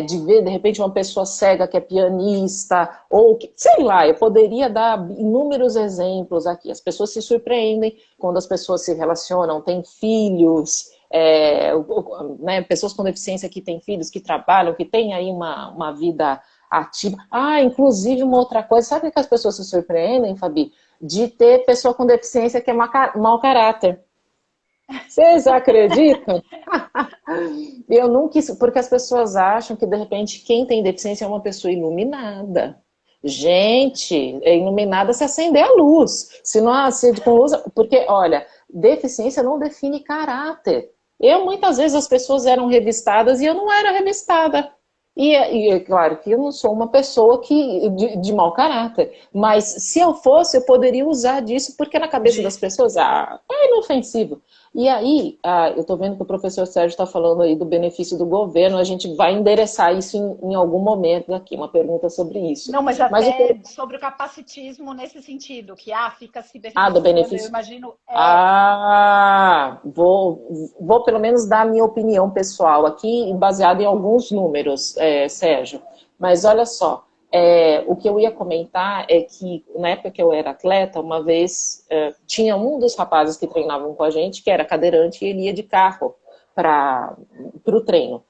[SPEAKER 1] De ver, de repente, uma pessoa cega que é pianista, ou que, sei lá, eu poderia dar inúmeros exemplos aqui. As pessoas se surpreendem quando as pessoas se relacionam, têm filhos, né, pessoas com deficiência que têm filhos, que trabalham, que têm aí uma vida ativa. Ah, inclusive uma outra coisa, sabe que as pessoas se surpreendem, Fabi? De ter pessoa com deficiência que é mau caráter. Vocês acreditam? Eu nunca, porque as pessoas acham que de repente quem tem deficiência é uma pessoa iluminada. Gente, é iluminada se acender a luz. Se não acende com luz, porque olha, deficiência não define caráter. Eu muitas vezes as pessoas eram revistadas e eu não era revistada. E é claro que eu não sou uma pessoa de mau caráter, mas se eu fosse, eu poderia usar disso, porque na cabeça das pessoas, é inofensivo. E aí, eu estou vendo que o professor Sérgio está falando aí do benefício do governo, a gente vai endereçar isso em algum momento aqui, uma pergunta sobre isso.
[SPEAKER 2] Não, mas
[SPEAKER 1] Mas o que
[SPEAKER 2] até sobre o capacitismo nesse sentido, que fica se
[SPEAKER 1] do
[SPEAKER 2] beneficiando, eu
[SPEAKER 1] benefício.
[SPEAKER 2] imagino.
[SPEAKER 1] Vou pelo menos dar a minha opinião pessoal aqui, baseada em alguns números, Sérgio. Mas olha só, o que eu ia comentar é que na época que eu era atleta, uma vez tinha um dos rapazes que treinavam com a gente, que era cadeirante, e ele ia de carro para o treino.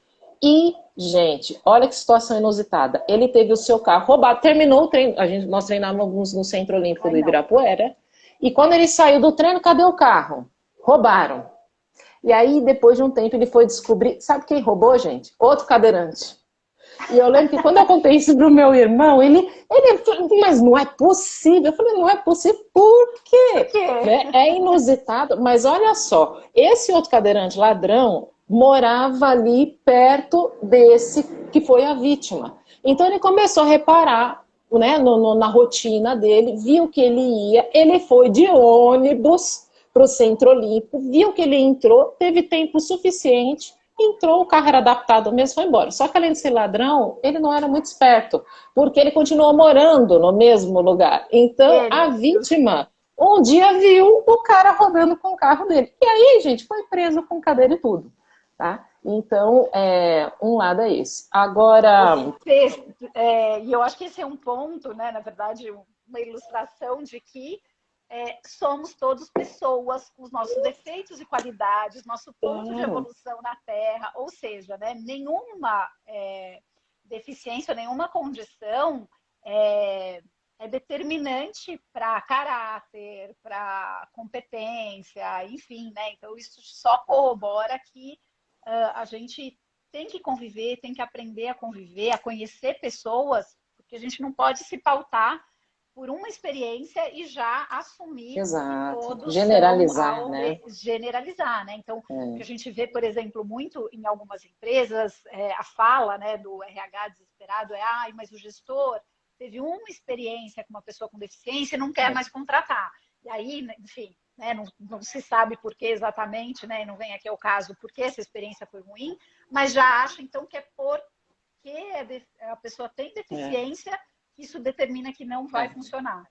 [SPEAKER 1] E, gente, olha que situação inusitada. Ele teve o seu carro roubado, terminou o treino. Nós treinávamos no Centro Olímpico
[SPEAKER 2] Ai,
[SPEAKER 1] do
[SPEAKER 2] não.
[SPEAKER 1] Ibirapuera. E quando ele saiu do treino, cadê o carro? Roubaram. E aí, depois de um tempo, ele foi descobrir. Sabe quem roubou, gente? Outro cadeirante. E eu lembro que quando eu contei isso pro meu irmão, ele falou, mas não é possível. Eu falei, não é possível, por
[SPEAKER 2] Por
[SPEAKER 1] quê?
[SPEAKER 2] quê?
[SPEAKER 1] Né? É inusitado, mas olha só, esse outro cadeirante ladrão morava ali perto desse que foi a vítima. Então ele começou a reparar, né, na rotina dele, viu que ele ia, ele foi de ônibus para o Centro Olímpico, viu que ele entrou, teve tempo suficiente, entrou, o carro era adaptado mesmo, foi embora. Só que além de ser ladrão, ele não era muito esperto, porque ele continuou morando no mesmo lugar. Então,
[SPEAKER 2] Ai,
[SPEAKER 1] a
[SPEAKER 2] meu Deus.
[SPEAKER 1] vítima um dia viu o cara rodando com o carro dele. E aí, gente, foi preso com cadeira e tudo. Tá? Então, um lado é esse. Agora.
[SPEAKER 2] E eu acho que esse é um ponto, né? Na verdade, uma ilustração de que somos todos pessoas com os nossos defeitos e qualidades, nosso ponto de
[SPEAKER 1] Claro.
[SPEAKER 2] evolução na Terra, ou seja, né, nenhuma deficiência, nenhuma condição é determinante para caráter, para competência, enfim, né? Então isso só corrobora que a gente tem que conviver, tem que aprender a conviver, a conhecer pessoas, porque a gente não pode se pautar por uma experiência e já assumir que
[SPEAKER 1] Exato.
[SPEAKER 2] todos são
[SPEAKER 1] Generalizar, né?
[SPEAKER 2] generalizar, né? Então, o que a
[SPEAKER 1] É.
[SPEAKER 2] gente vê, por exemplo, muito em algumas empresas, a fala, né, do RH desesperado mas o gestor teve uma experiência com uma pessoa com deficiência e não quer mais contratar. E aí, enfim, né, não se sabe por que exatamente, né, não vem aqui ao caso porque essa experiência foi ruim, mas já acha então que é porque a pessoa tem
[SPEAKER 1] É.
[SPEAKER 2] deficiência, isso determina que não vai
[SPEAKER 1] É.
[SPEAKER 2] funcionar.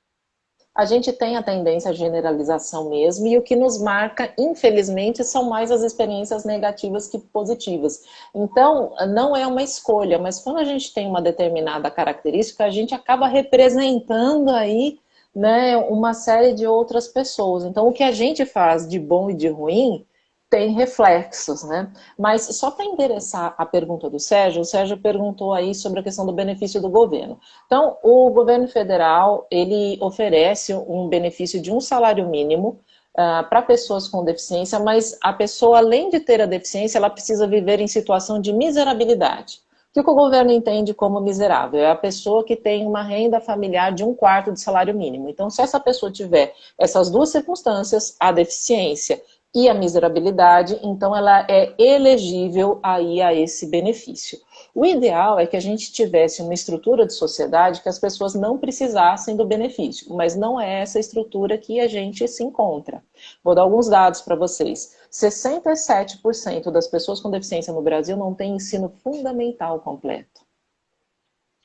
[SPEAKER 1] a gente tem a tendência à generalização mesmo, e o que nos marca, infelizmente, são mais as experiências negativas que positivas. Então, não é uma escolha, mas quando a gente tem uma determinada característica, a gente acaba representando aí, né, uma série de outras pessoas. Então, o que a gente faz de bom e de ruim tem reflexos, né? Mas só para endereçar a pergunta do Sérgio, o Sérgio perguntou aí sobre a questão do benefício do governo. Então, o governo federal, ele oferece um benefício de um salário mínimo para pessoas com deficiência, mas a pessoa, além de ter a deficiência, ela precisa viver em situação de miserabilidade. O que o governo entende como miserável? É a pessoa que tem uma renda familiar de 1/4 de salário mínimo. Então, se essa pessoa tiver essas duas circunstâncias, a deficiência e a miserabilidade, então ela é elegível aí a esse benefício. O ideal é que a gente tivesse uma estrutura de sociedade que as pessoas não precisassem do benefício, mas não é essa estrutura que a gente se encontra. Vou dar alguns dados para vocês. 67% das pessoas com deficiência no Brasil não têm ensino fundamental completo.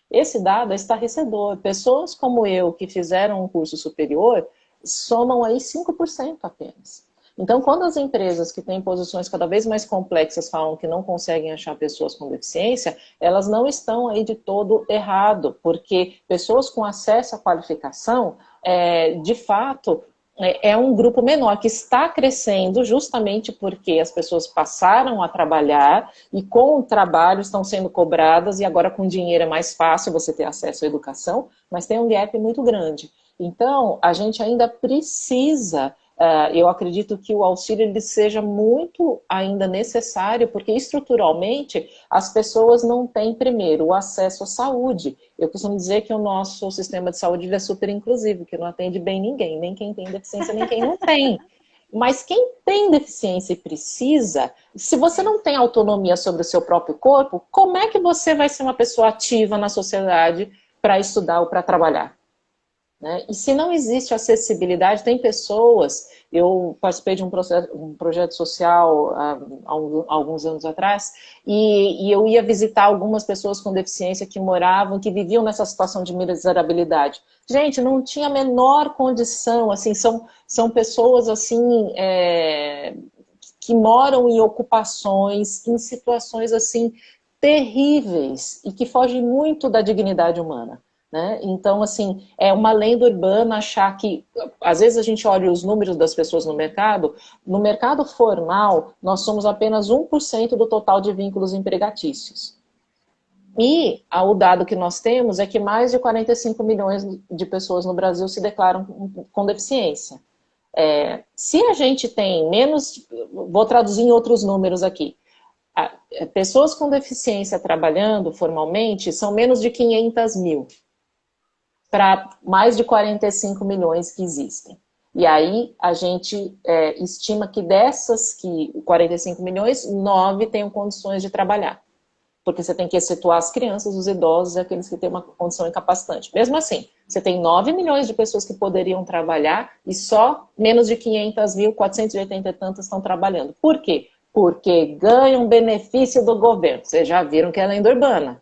[SPEAKER 1] Esse dado é estarrecedor. Pessoas como eu, que fizeram um curso superior, somam aí 5% apenas. Então, quando as empresas que têm posições cada vez mais complexas falam que não conseguem achar pessoas com deficiência, elas não estão aí de todo errado, porque pessoas com acesso à qualificação, de fato, é um grupo menor que está crescendo justamente porque as pessoas passaram a trabalhar e com o trabalho estão sendo cobradas e agora com dinheiro é mais fácil você ter acesso à educação, mas tem um gap muito grande. Então, a gente ainda precisa... eu acredito que o auxílio ele seja muito ainda necessário, porque estruturalmente as pessoas não têm, primeiro, o acesso à saúde. Eu costumo dizer que o nosso sistema de saúde é super inclusivo, que não atende bem ninguém, nem quem tem deficiência, nem quem não tem. Mas quem tem deficiência e precisa, se você não tem autonomia sobre o seu próprio corpo, como é que você vai ser uma pessoa ativa na sociedade para estudar ou para trabalhar? Né? E se não existe acessibilidade, tem pessoas, eu participei de um projeto social há alguns anos atrás, e eu ia visitar algumas pessoas com deficiência que moravam, que viviam nessa situação de miserabilidade. Gente, não tinha a menor condição, assim, são pessoas assim, que moram em ocupações, em situações assim, terríveis, e que fogem muito da dignidade humana. Né? Então, assim, é uma lenda urbana achar que, às vezes a gente olha os números das pessoas no mercado formal, nós somos apenas 1% do total de vínculos empregatícios. E o dado que nós temos é que mais de 45 milhões de pessoas no Brasil se declaram com deficiência. Se a gente tem menos, vou traduzir em outros números aqui, pessoas com deficiência trabalhando formalmente são menos de 500 mil. Para mais de 45 milhões que existem. E aí a gente estima que dessas 45 milhões, 9 tenham condições de trabalhar. Porque você tem que excetuar as crianças, os idosos e aqueles que têm uma condição incapacitante. Mesmo assim, você tem 9 milhões de pessoas que poderiam trabalhar e só menos de 500 mil, 480 e tantas estão trabalhando. Por quê? Porque ganham benefício do governo. Vocês já viram que é lenda urbana.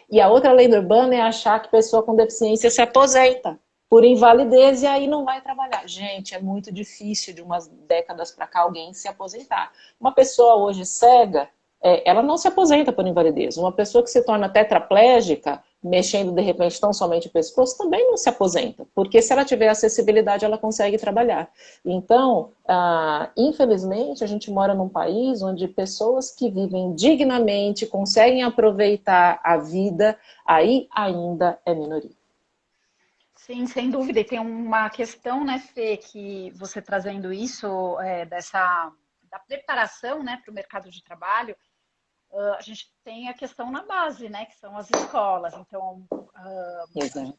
[SPEAKER 1] E a outra lenda urbana é achar que pessoa com deficiência se aposenta por invalidez e aí não vai trabalhar. Gente, é muito difícil de umas décadas para cá alguém se aposentar. Uma pessoa hoje cega, ela não se aposenta por invalidez. Uma pessoa que se torna tetraplégica, mexendo de repente tão somente o pescoço, também não se aposenta. Porque se ela tiver acessibilidade, ela consegue trabalhar. Então, infelizmente, a gente mora num país onde pessoas que vivem dignamente, conseguem aproveitar a vida, aí ainda é minoria.
[SPEAKER 2] Sim, sem dúvida. E tem uma questão, né, Fê, que você trazendo isso, da preparação, né, para o mercado de trabalho, a gente tem a questão na base, né, que são as escolas. Então,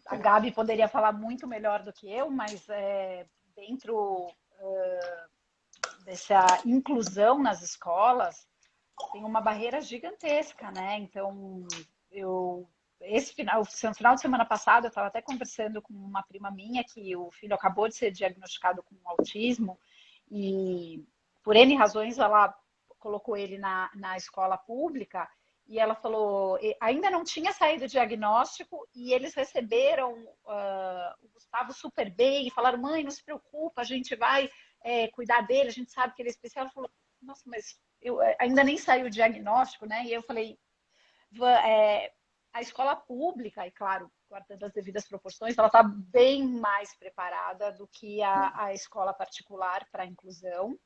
[SPEAKER 2] a Gabi poderia falar muito melhor do que eu, mas dentro dessa inclusão nas escolas, tem uma barreira gigantesca, né? Então, esse final de semana passado, eu estava até conversando com uma prima minha que o filho acabou de ser diagnosticado com autismo e, por N razões, ela colocou ele na escola pública e ela falou, ainda não tinha saído o diagnóstico e eles receberam o Gustavo super bem e falaram, mãe, não se preocupa, a gente vai cuidar dele, a gente sabe que ele é especial. Ela falou, nossa, mas ainda nem saiu o diagnóstico, né? E eu falei, a escola pública, e claro, guardando as devidas proporções, ela está bem mais preparada do que a escola particular para a inclusão.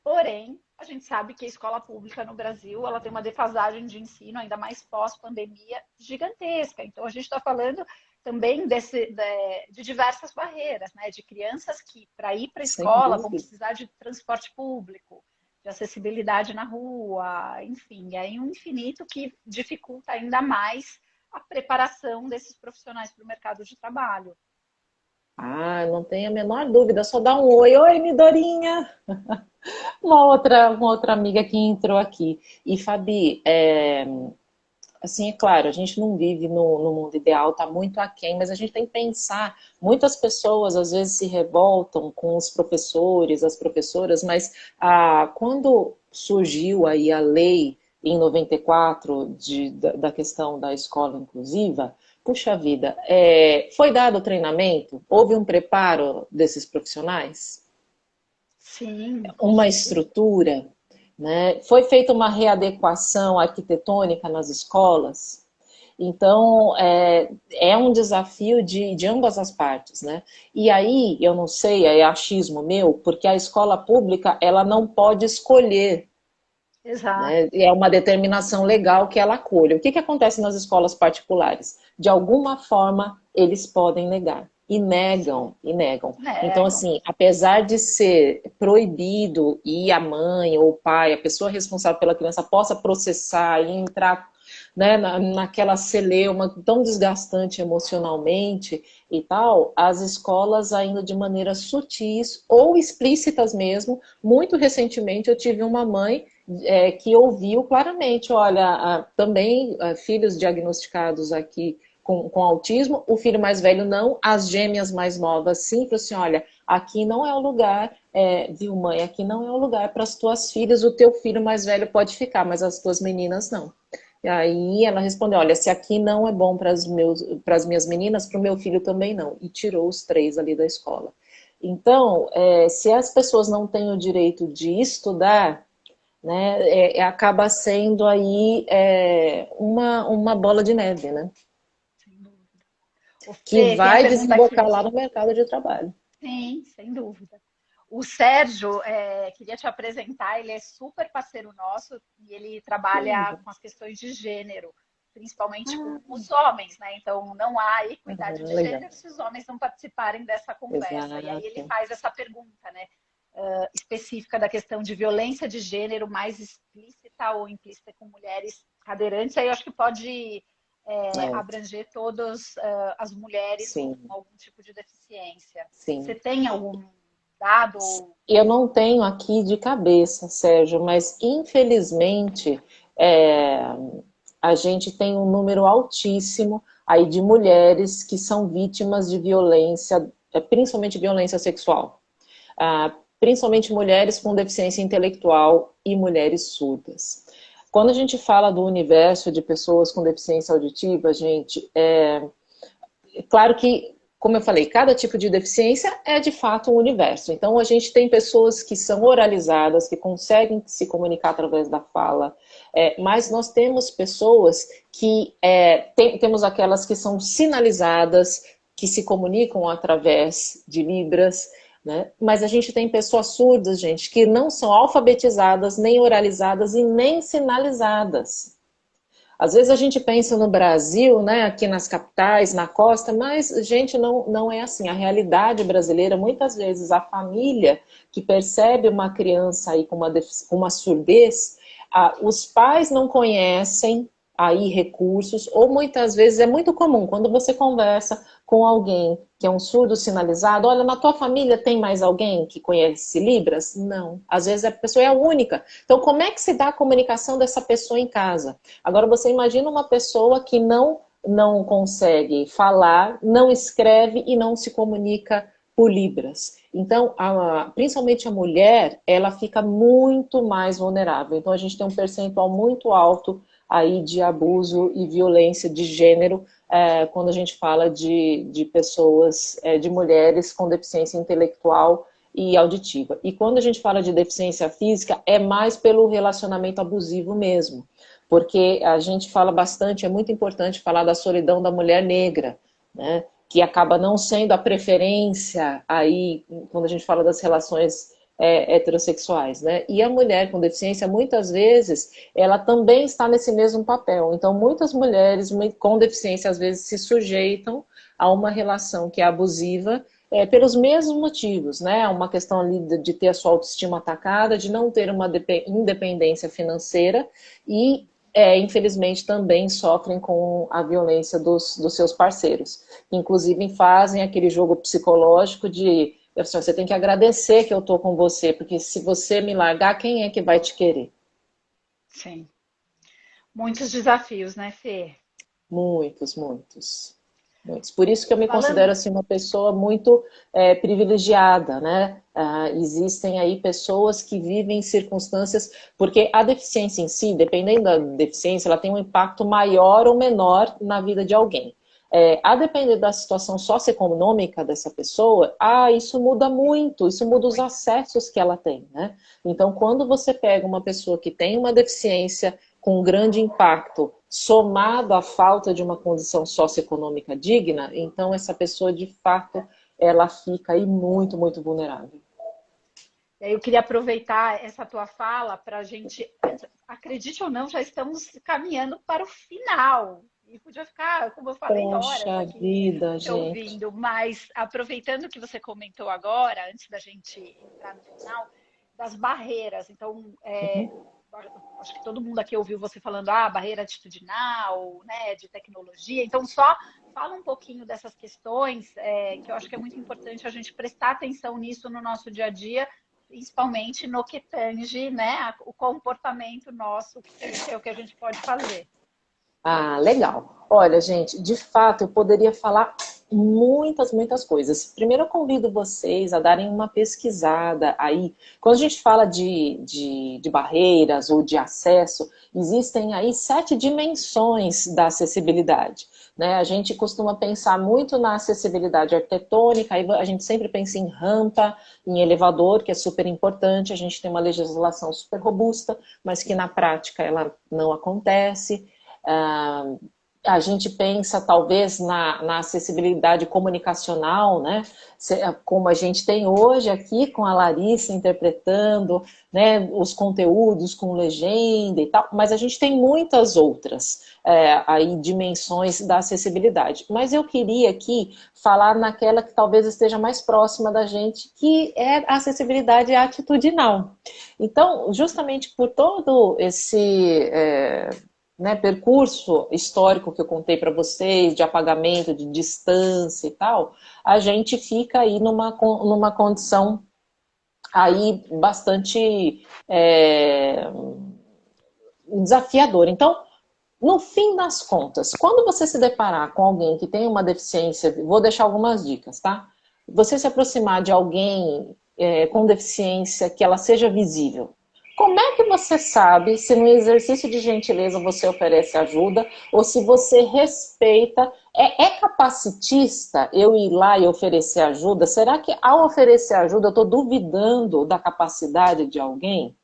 [SPEAKER 2] Porém, a gente sabe que a escola pública no Brasil ela tem uma defasagem de ensino, ainda mais pós-pandemia, gigantesca. Então, a gente está falando também de diversas barreiras, né? De crianças que, para ir para a
[SPEAKER 1] Sem
[SPEAKER 2] escola, vão
[SPEAKER 1] dúvida.
[SPEAKER 2] precisar de transporte público, de acessibilidade na rua, enfim, é um infinito que dificulta ainda mais a preparação desses profissionais para o mercado de trabalho.
[SPEAKER 1] Ah, não tenho a menor dúvida, só dá um oi. Oi, Midorinha! Uma outra amiga que entrou aqui. E, Fabi, assim, é claro, a gente não vive no mundo ideal, está muito aquém, mas a gente tem que pensar, muitas pessoas às vezes se revoltam com os professores, as professoras, mas quando surgiu aí a lei em 94 da questão da escola inclusiva, puxa vida, foi dado o treinamento? Houve um preparo desses profissionais?
[SPEAKER 2] Sim, com
[SPEAKER 1] Uma
[SPEAKER 2] certeza.
[SPEAKER 1] estrutura, né? Foi feita uma readequação arquitetônica nas escolas. Então, é um desafio de ambas as partes, né? E aí, eu não sei, é achismo meu, porque a escola pública, ela não pode escolher,
[SPEAKER 2] Exato.
[SPEAKER 1] né? É uma determinação legal que ela acolha. O que acontece nas escolas particulares? De alguma forma, eles podem negar. E negam, e negam. Então,
[SPEAKER 2] Negam.
[SPEAKER 1] assim, apesar de ser proibido e a mãe ou o pai, a pessoa responsável pela criança, possa processar e entrar, né, naquela celeuma tão desgastante emocionalmente e tal, as escolas ainda de maneira sutis ou explícitas mesmo. Muito recentemente eu tive uma mãe que ouviu claramente, olha, também filhos diagnosticados aqui com autismo, o filho mais velho não, as gêmeas mais novas sim, falou assim, olha, aqui não é o lugar, viu mãe, aqui não é o lugar para as tuas filhas, o teu filho mais velho pode ficar, mas as tuas meninas não. E aí ela respondeu, olha, se aqui não é bom para as minhas meninas, para o meu filho também não, e tirou os 3 ali da escola. Então, se as pessoas não têm o direito de estudar, né, acaba sendo aí uma bola de neve, né?
[SPEAKER 2] Sem dúvida. O
[SPEAKER 1] Que
[SPEAKER 2] Fê, tem a
[SPEAKER 1] vai
[SPEAKER 2] pergunta
[SPEAKER 1] desembocar
[SPEAKER 2] aqui.
[SPEAKER 1] lá no mercado de trabalho.
[SPEAKER 2] Sim, sem dúvida. O Sérgio, queria te apresentar, ele é super parceiro nosso e ele trabalha com as questões de gênero, principalmente com
[SPEAKER 1] Ah,
[SPEAKER 2] os homens, né? Então não há equidade de
[SPEAKER 1] legal.
[SPEAKER 2] gênero se os homens não participarem dessa conversa. E aí ele
[SPEAKER 1] Exato.
[SPEAKER 2] faz essa pergunta, né? Específica da questão de violência de gênero mais explícita ou implícita com mulheres cadeirantes. Aí eu acho que pode
[SPEAKER 1] É,
[SPEAKER 2] abranger todas as mulheres com
[SPEAKER 1] sim,
[SPEAKER 2] algum tipo de deficiência. Você
[SPEAKER 1] sim.
[SPEAKER 2] tem algum dado?
[SPEAKER 1] Eu não tenho aqui de cabeça, Sérgio, mas infelizmente é, a gente tem um número altíssimo aí de mulheres que são vítimas de violência, principalmente violência sexual. Principalmente mulheres com deficiência intelectual e mulheres surdas. Quando a gente fala do universo de pessoas com deficiência auditiva, gente, claro que, como eu falei, cada tipo de deficiência é de fato um universo. Então, a gente tem pessoas que são oralizadas, que conseguem se comunicar através da fala, mas nós temos pessoas que temos aquelas que são sinalizadas, que se comunicam através de libras, né? Mas a gente tem pessoas surdas, gente, que não são alfabetizadas, nem oralizadas e nem sinalizadas. Às vezes a gente pensa no Brasil, né, aqui nas capitais, na costa, mas, gente, não é assim. A realidade brasileira, muitas vezes, a família que percebe uma criança aí com uma surdez, os pais não conhecem aí recursos, ou muitas vezes é muito comum, quando você conversa com alguém que é um surdo sinalizado, olha, na tua família tem mais alguém que conhece Libras? Não. Às vezes a pessoa é a única. Então, como é que se dá a comunicação dessa pessoa em casa? Agora, você imagina uma pessoa que não consegue falar, não escreve e não se comunica por Libras. Então, principalmente a mulher, ela fica muito mais vulnerável. Então, a gente tem um percentual muito alto aí de abuso e violência de gênero, quando a gente fala de pessoas, de mulheres com deficiência intelectual e auditiva. E quando a gente fala de deficiência física, é mais pelo relacionamento abusivo mesmo. Porque a gente fala bastante, é muito importante falar da solidão da mulher negra, né? Que acaba não sendo a preferência aí, quando a gente fala das relações heterossexuais, né? E a mulher com deficiência, muitas vezes, ela também está nesse mesmo papel. Então, muitas mulheres com deficiência, às vezes, se sujeitam a uma relação que é abusiva, pelos mesmos motivos, né? Uma questão ali de ter a sua autoestima atacada, de não ter uma independência financeira e, infelizmente, também sofrem com a violência dos seus parceiros. Inclusive, fazem aquele jogo psicológico de você tem que agradecer que eu estou com você, porque se você me largar, quem é que vai te querer?
[SPEAKER 2] Sim. Muitos desafios, né, Fê?
[SPEAKER 1] Muitos, muitos. Muitos. Por isso que eu me considero
[SPEAKER 2] Falando.
[SPEAKER 1] assim, uma pessoa muito privilegiada, né? Existem aí pessoas que vivem em circunstâncias, porque a deficiência em si, dependendo da deficiência, ela tem um impacto maior ou menor na vida de alguém. A depender da situação socioeconômica dessa pessoa, isso muda muito, isso muda os acessos que ela tem, né? Então, quando você pega uma pessoa que tem uma deficiência com um grande impacto, somado à falta de uma condição socioeconômica digna, então essa pessoa, de fato, ela fica aí muito, muito vulnerável.
[SPEAKER 2] Eu queria aproveitar essa tua fala para a gente, acredite ou não, já estamos caminhando para o final. E podia ficar, como eu falei, horas
[SPEAKER 1] Poxa
[SPEAKER 2] aqui
[SPEAKER 1] vida,
[SPEAKER 2] te
[SPEAKER 1] gente.
[SPEAKER 2] ouvindo, mas aproveitando que você comentou agora, antes da gente entrar no final, das barreiras. Então, acho que todo mundo aqui ouviu você falando, barreira atitudinal, né, de tecnologia. Então, só fala um pouquinho dessas questões, que eu acho que é muito importante a gente prestar atenção nisso no nosso dia a dia, principalmente no que tange, né, o comportamento nosso, que é o que a gente pode fazer.
[SPEAKER 1] Legal. Olha, gente, de fato, eu poderia falar muitas, muitas coisas. Primeiro, eu convido vocês a darem uma pesquisada aí. Quando a gente fala de barreiras ou de acesso, existem aí 7 dimensões da acessibilidade. Né? A gente costuma pensar muito na acessibilidade arquitetônica, aí a gente sempre pensa em rampa, em elevador, que é super importante. A gente tem uma legislação super robusta, mas que na prática ela não acontece. A gente pensa talvez na acessibilidade comunicacional, né? Como a gente tem hoje aqui com a Larissa interpretando, né, os conteúdos com legenda e tal, mas a gente tem muitas outras aí dimensões da acessibilidade. Mas eu queria aqui falar naquela que talvez esteja mais próxima da gente, que é a acessibilidade atitudinal. Então, justamente por todo esse né, percurso histórico que eu contei para vocês, de apagamento, de distância e tal, a gente fica aí numa condição aí bastante desafiadora. Então, no fim das contas, quando você se deparar com alguém que tem uma deficiência, vou deixar algumas dicas, tá? Você se aproximar de alguém com deficiência, que ela seja visível. Como é que você sabe se no exercício de gentileza você oferece ajuda ou se você respeita? É capacitista eu ir lá e oferecer ajuda? Será que ao oferecer ajuda eu estou duvidando da capacidade de alguém?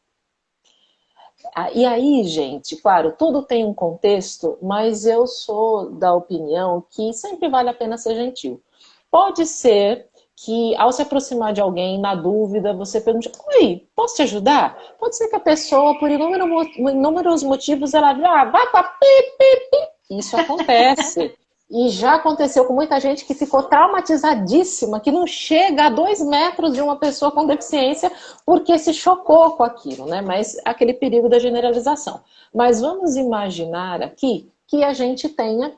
[SPEAKER 1] E aí, gente, claro, tudo tem um contexto, mas eu sou da opinião que sempre vale a pena ser gentil. Pode ser que ao se aproximar de alguém, na dúvida, você pergunte, oi, posso te ajudar? Pode ser que a pessoa, por inúmeros motivos, ela vai para pi, pi, pi. Isso acontece. E já aconteceu com muita gente que ficou traumatizadíssima, que não chega a 2 metros de uma pessoa com deficiência porque se chocou com aquilo, né? Mas aquele perigo da generalização. Mas vamos imaginar aqui que a gente tenha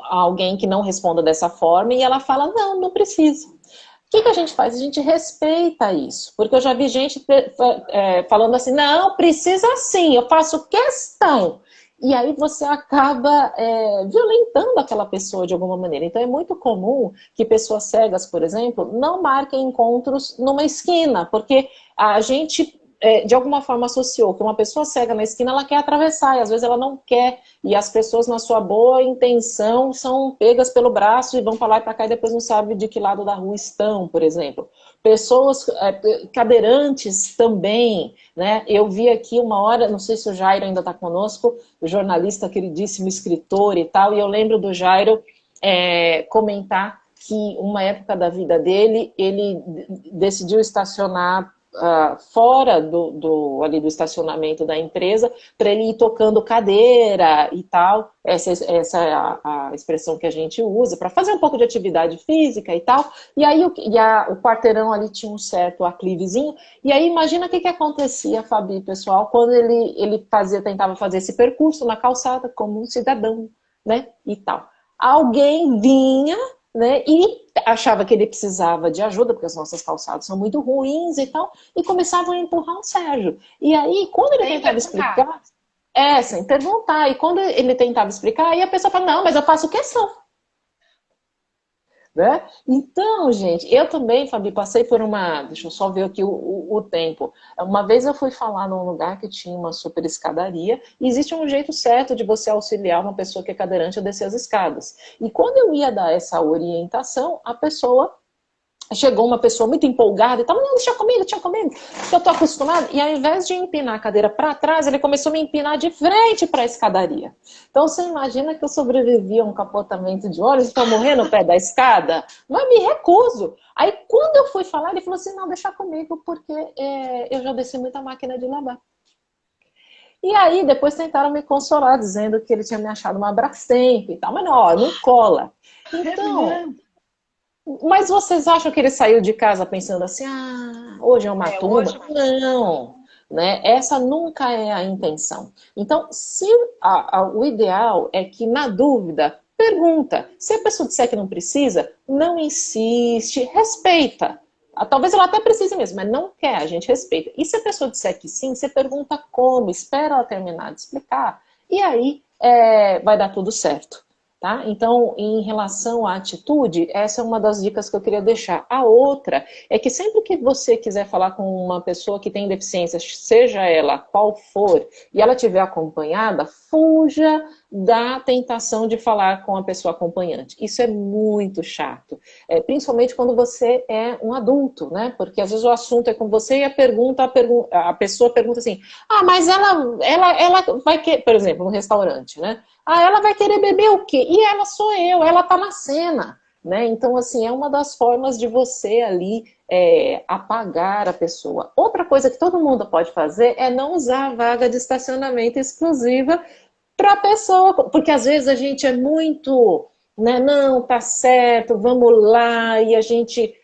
[SPEAKER 1] alguém que não responda dessa forma e ela fala, não, não precisa. O que a gente faz? A gente respeita isso. Porque eu já vi gente falando assim, não, precisa sim, eu faço questão. E aí você acaba violentando aquela pessoa de alguma maneira. Então é muito comum que pessoas cegas, por exemplo, não marquem encontros numa esquina, porque a gente de alguma forma associou que uma pessoa cega na esquina, ela quer atravessar, e às vezes ela não quer, e as pessoas na sua boa intenção são pegas pelo braço e vão para lá e para cá e depois não sabem de que lado da rua estão, por exemplo. Pessoas cadeirantes também, né? Eu vi aqui uma hora, não sei se o Jairo ainda está conosco, o jornalista queridíssimo, escritor e tal, e eu lembro do Jairo comentar que uma época da vida dele, ele decidiu estacionar fora ali do estacionamento da empresa, para ele ir tocando cadeira e tal, essa é a expressão que a gente usa, para fazer um pouco de atividade física e tal, e aí o quarteirão ali tinha um certo aclivezinho, e aí imagina o que acontecia, Fabi, pessoal, quando ele tentava fazer esse percurso na calçada como um cidadão, né, e tal. Alguém vinha, né, e achava que ele precisava de ajuda, porque as nossas calçadas são muito ruins e tal, e começavam a empurrar o Sérgio. E aí, quando ele tentava explicar, sem perguntar, e quando ele tentava explicar, aí a pessoa fala, não, mas eu faço questão. Né? Então, gente, eu também, Fabi, passei por deixa eu só ver aqui o tempo. Uma vez eu fui falar num lugar que tinha uma super escadaria, e existe um jeito certo de você auxiliar uma pessoa que é cadeirante a descer as escadas. E quando eu ia dar essa orientação, chegou uma pessoa muito empolgada e tal, não, deixa comigo, porque eu tô acostumada. E ao invés de empinar a cadeira para trás, ele começou a me empinar de frente para a escadaria. Então você imagina que eu sobrevivi a um capotamento de ônibus para morrer no pé da escada? Mas me recuso. Aí quando eu fui falar, ele falou assim, não, deixa comigo, porque eu já desci muita máquina de lavar. E aí depois tentaram me consolar, dizendo que ele tinha me achado uma Brastemp e tal, mas não cola. Então... Mas vocês acham que ele saiu de casa pensando assim, hoje é uma tumba? Não, né? Essa nunca é a intenção. Então, o ideal é que, na dúvida, pergunta. Se a pessoa disser que não precisa, não insiste, respeita. Talvez ela até precise mesmo, mas não quer, a gente respeita. E se a pessoa disser que sim, você pergunta como, espera ela terminar de explicar, e aí vai dar tudo certo. Tá? Então, em relação à atitude, essa é uma das dicas que eu queria deixar. A outra é que sempre que você quiser falar com uma pessoa que tem deficiência, seja ela qual for, e ela estiver acompanhada, fuja da tentação de falar com a pessoa acompanhante. Isso é muito chato, principalmente quando você é um adulto, né? Porque às vezes o assunto é com você e a pessoa pergunta assim, mas ela vai querer, por exemplo, no restaurante, né? Ela vai querer beber o quê? E ela sou eu, ela tá na cena, né? Então, assim, é uma das formas de você ali apagar a pessoa. Outra coisa que todo mundo pode fazer é não usar a vaga de estacionamento exclusiva para a pessoa, porque às vezes a gente é muito, né? Não, tá certo, vamos lá, e a gente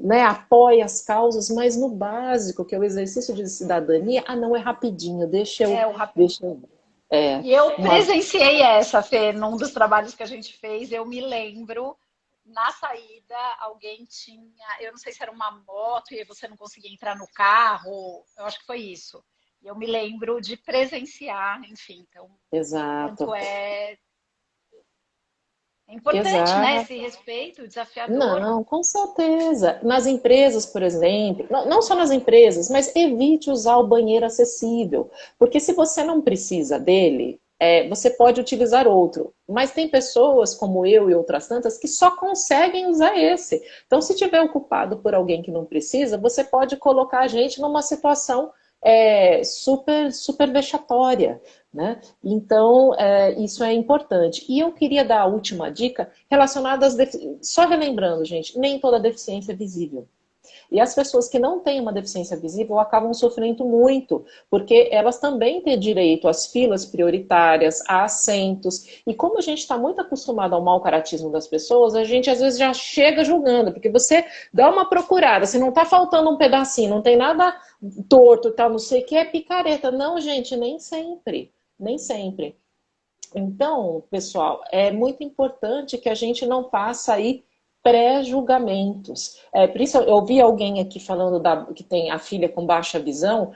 [SPEAKER 1] né, apoia as causas, mas no básico, que é o exercício de cidadania, não, é rapidinho, deixa eu...
[SPEAKER 2] E eu presenciei essa, Fê, num dos trabalhos que a gente fez, eu me lembro, na saída, alguém tinha, eu não sei se era uma moto e você não conseguia entrar no carro, eu acho que foi isso. E eu me lembro de presenciar, enfim, então,
[SPEAKER 1] Exato.
[SPEAKER 2] quanto é importante, né, esse respeito desafiador.
[SPEAKER 1] Não, com certeza. Nas empresas, por exemplo, não só nas empresas, mas evite usar o banheiro acessível. Porque se você não precisa dele, você pode utilizar outro. Mas tem pessoas, como eu e outras tantas, que só conseguem usar esse. Então, se tiver ocupado por alguém que não precisa, você pode colocar a gente numa situação super vexatória, né? Então, isso é importante. E eu queria dar a última dica relacionada às só relembrando, gente, nem toda deficiência é visível. E as pessoas que não têm uma deficiência visível acabam sofrendo muito, porque elas também têm direito às filas prioritárias, a assentos. E como a gente está muito acostumado ao mau caratismo das pessoas, a gente às vezes já chega julgando, porque você dá uma procurada, se não está faltando um pedacinho, não tem nada torto e tal, não sei o que, é picareta. Não, gente, nem sempre. Nem sempre. Então, pessoal, é muito importante que a gente não faça aí pré-julgamentos. Por isso eu ouvi alguém aqui falando que tem a filha com baixa visão.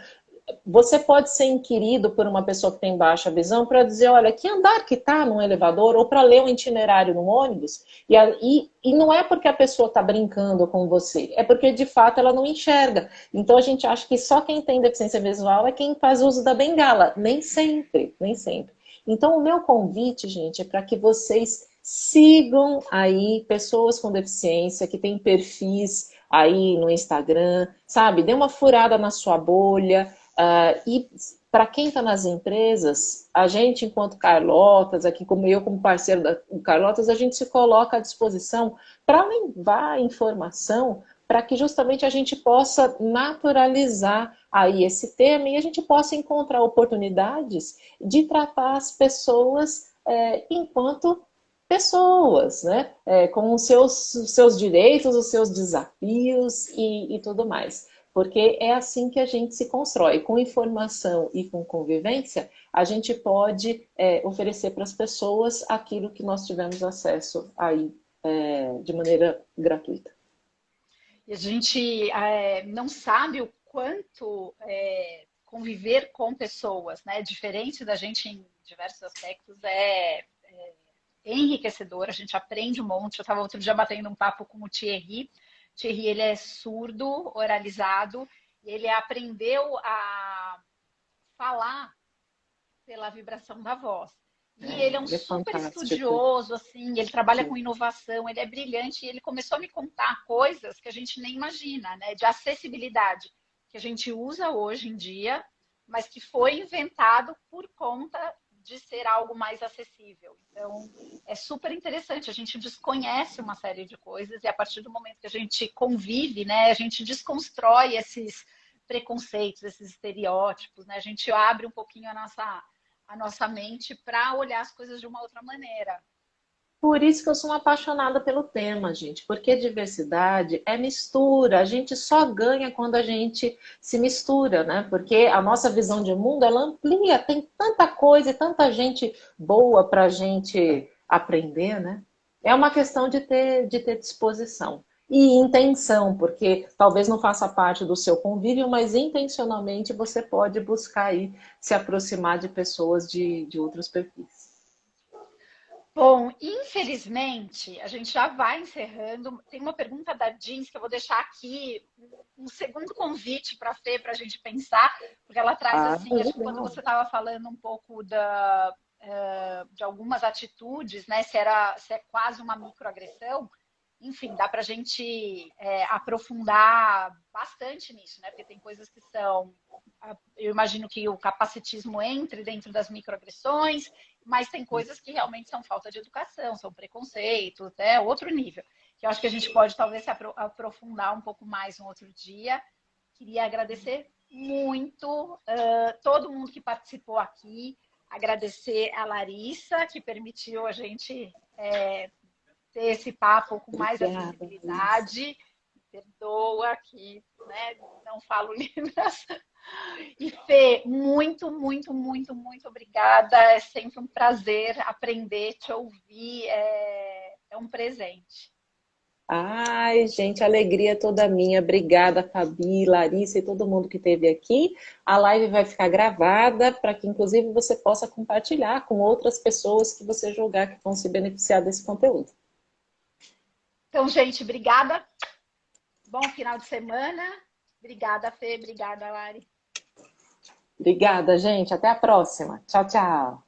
[SPEAKER 1] você pode ser inquirido por uma pessoa que tem baixa visão para dizer, olha, que andar que está num elevador, ou para ler um itinerário no ônibus, e não é porque a pessoa está brincando com você, é porque de fato ela não enxerga. Então a gente acha que só quem tem deficiência visual é quem faz uso da bengala. Nem sempre, nem sempre. Então o meu convite, gente, é para que vocês sigam aí pessoas com deficiência, que têm perfis aí no Instagram, sabe? Dê uma furada na sua bolha. E para quem está nas empresas, a gente, enquanto Carlotas, aqui como eu, como parceiro da Carlotas, a gente se coloca à disposição para levar informação para que justamente a gente possa naturalizar aí esse tema e a gente possa encontrar oportunidades de tratar as pessoas enquanto pessoas, né? Com os seus direitos, os seus desafios e tudo mais. Porque é assim que a gente se constrói. Com informação e com convivência, a gente pode oferecer para as pessoas aquilo que nós tivemos acesso aí de maneira gratuita.
[SPEAKER 2] E a gente não sabe o quanto conviver com pessoas, né, diferente da gente em diversos aspectos, é enriquecedor, a gente aprende um monte. Eu estava outro dia batendo um papo com o Thierry. O Thierry, ele é surdo, oralizado, e ele aprendeu a falar pela vibração da voz. E ele é um
[SPEAKER 1] Ele é
[SPEAKER 2] super
[SPEAKER 1] fantástico.
[SPEAKER 2] estudioso, assim, ele trabalha
[SPEAKER 1] Sim.
[SPEAKER 2] com inovação, ele é brilhante, e ele começou a me contar coisas que a gente nem imagina, né? De acessibilidade, que a gente usa hoje em dia, mas que foi inventado por conta de ser algo mais acessível. Então, é super interessante, a gente desconhece uma série de coisas, e a partir do momento que a gente convive, né, a gente desconstrói esses preconceitos, esses estereótipos, né? A gente abre um pouquinho a nossa mente para olhar as coisas de uma outra maneira.
[SPEAKER 1] Por isso que eu sou uma apaixonada pelo tema, gente, porque diversidade é mistura. A gente só ganha quando a gente se mistura, né? Porque a nossa visão de mundo, ela amplia, tem tanta coisa e tanta gente boa para a gente aprender, né? É uma questão de ter disposição. E intenção, porque talvez não faça parte do seu convívio, mas intencionalmente você pode buscar aí se aproximar de pessoas de outros perfis.
[SPEAKER 2] Bom, infelizmente, a gente já vai encerrando. Tem uma pergunta da Jeans que eu vou deixar aqui, um segundo convite para a Fê, para a gente pensar, porque ela traz
[SPEAKER 1] Ah,
[SPEAKER 2] assim, acho que quando
[SPEAKER 1] legal.
[SPEAKER 2] você estava falando um pouco de algumas atitudes, né? Se é quase uma microagressão, enfim, dá para a gente aprofundar bastante nisso, né? Porque tem coisas que são. Eu imagino que o capacitismo entre dentro das microagressões, mas tem coisas que realmente são falta de educação, são preconceitos, é outro nível. Que eu acho que a gente pode talvez se aprofundar um pouco mais um outro dia. Queria agradecer muito todo mundo que participou aqui, agradecer a Larissa, que permitiu a gente ter esse papo com mais
[SPEAKER 1] Obrigada, Luiz.
[SPEAKER 2] acessibilidade. Perdoa que não falo Libras. E Fê, muito, muito, muito, muito obrigada. É sempre um prazer aprender, te ouvir. É um presente.
[SPEAKER 1] Ai, gente, a alegria é toda minha. Obrigada, Fabi, Larissa e todo mundo que esteve aqui. A live vai ficar gravada para que, inclusive, você possa compartilhar com outras pessoas que você julgar que vão se beneficiar desse conteúdo.
[SPEAKER 2] Então, gente, obrigada. Bom final de semana. Obrigada, Fê. Obrigada, Lari.
[SPEAKER 1] Obrigada, gente. Até a próxima. Tchau, tchau.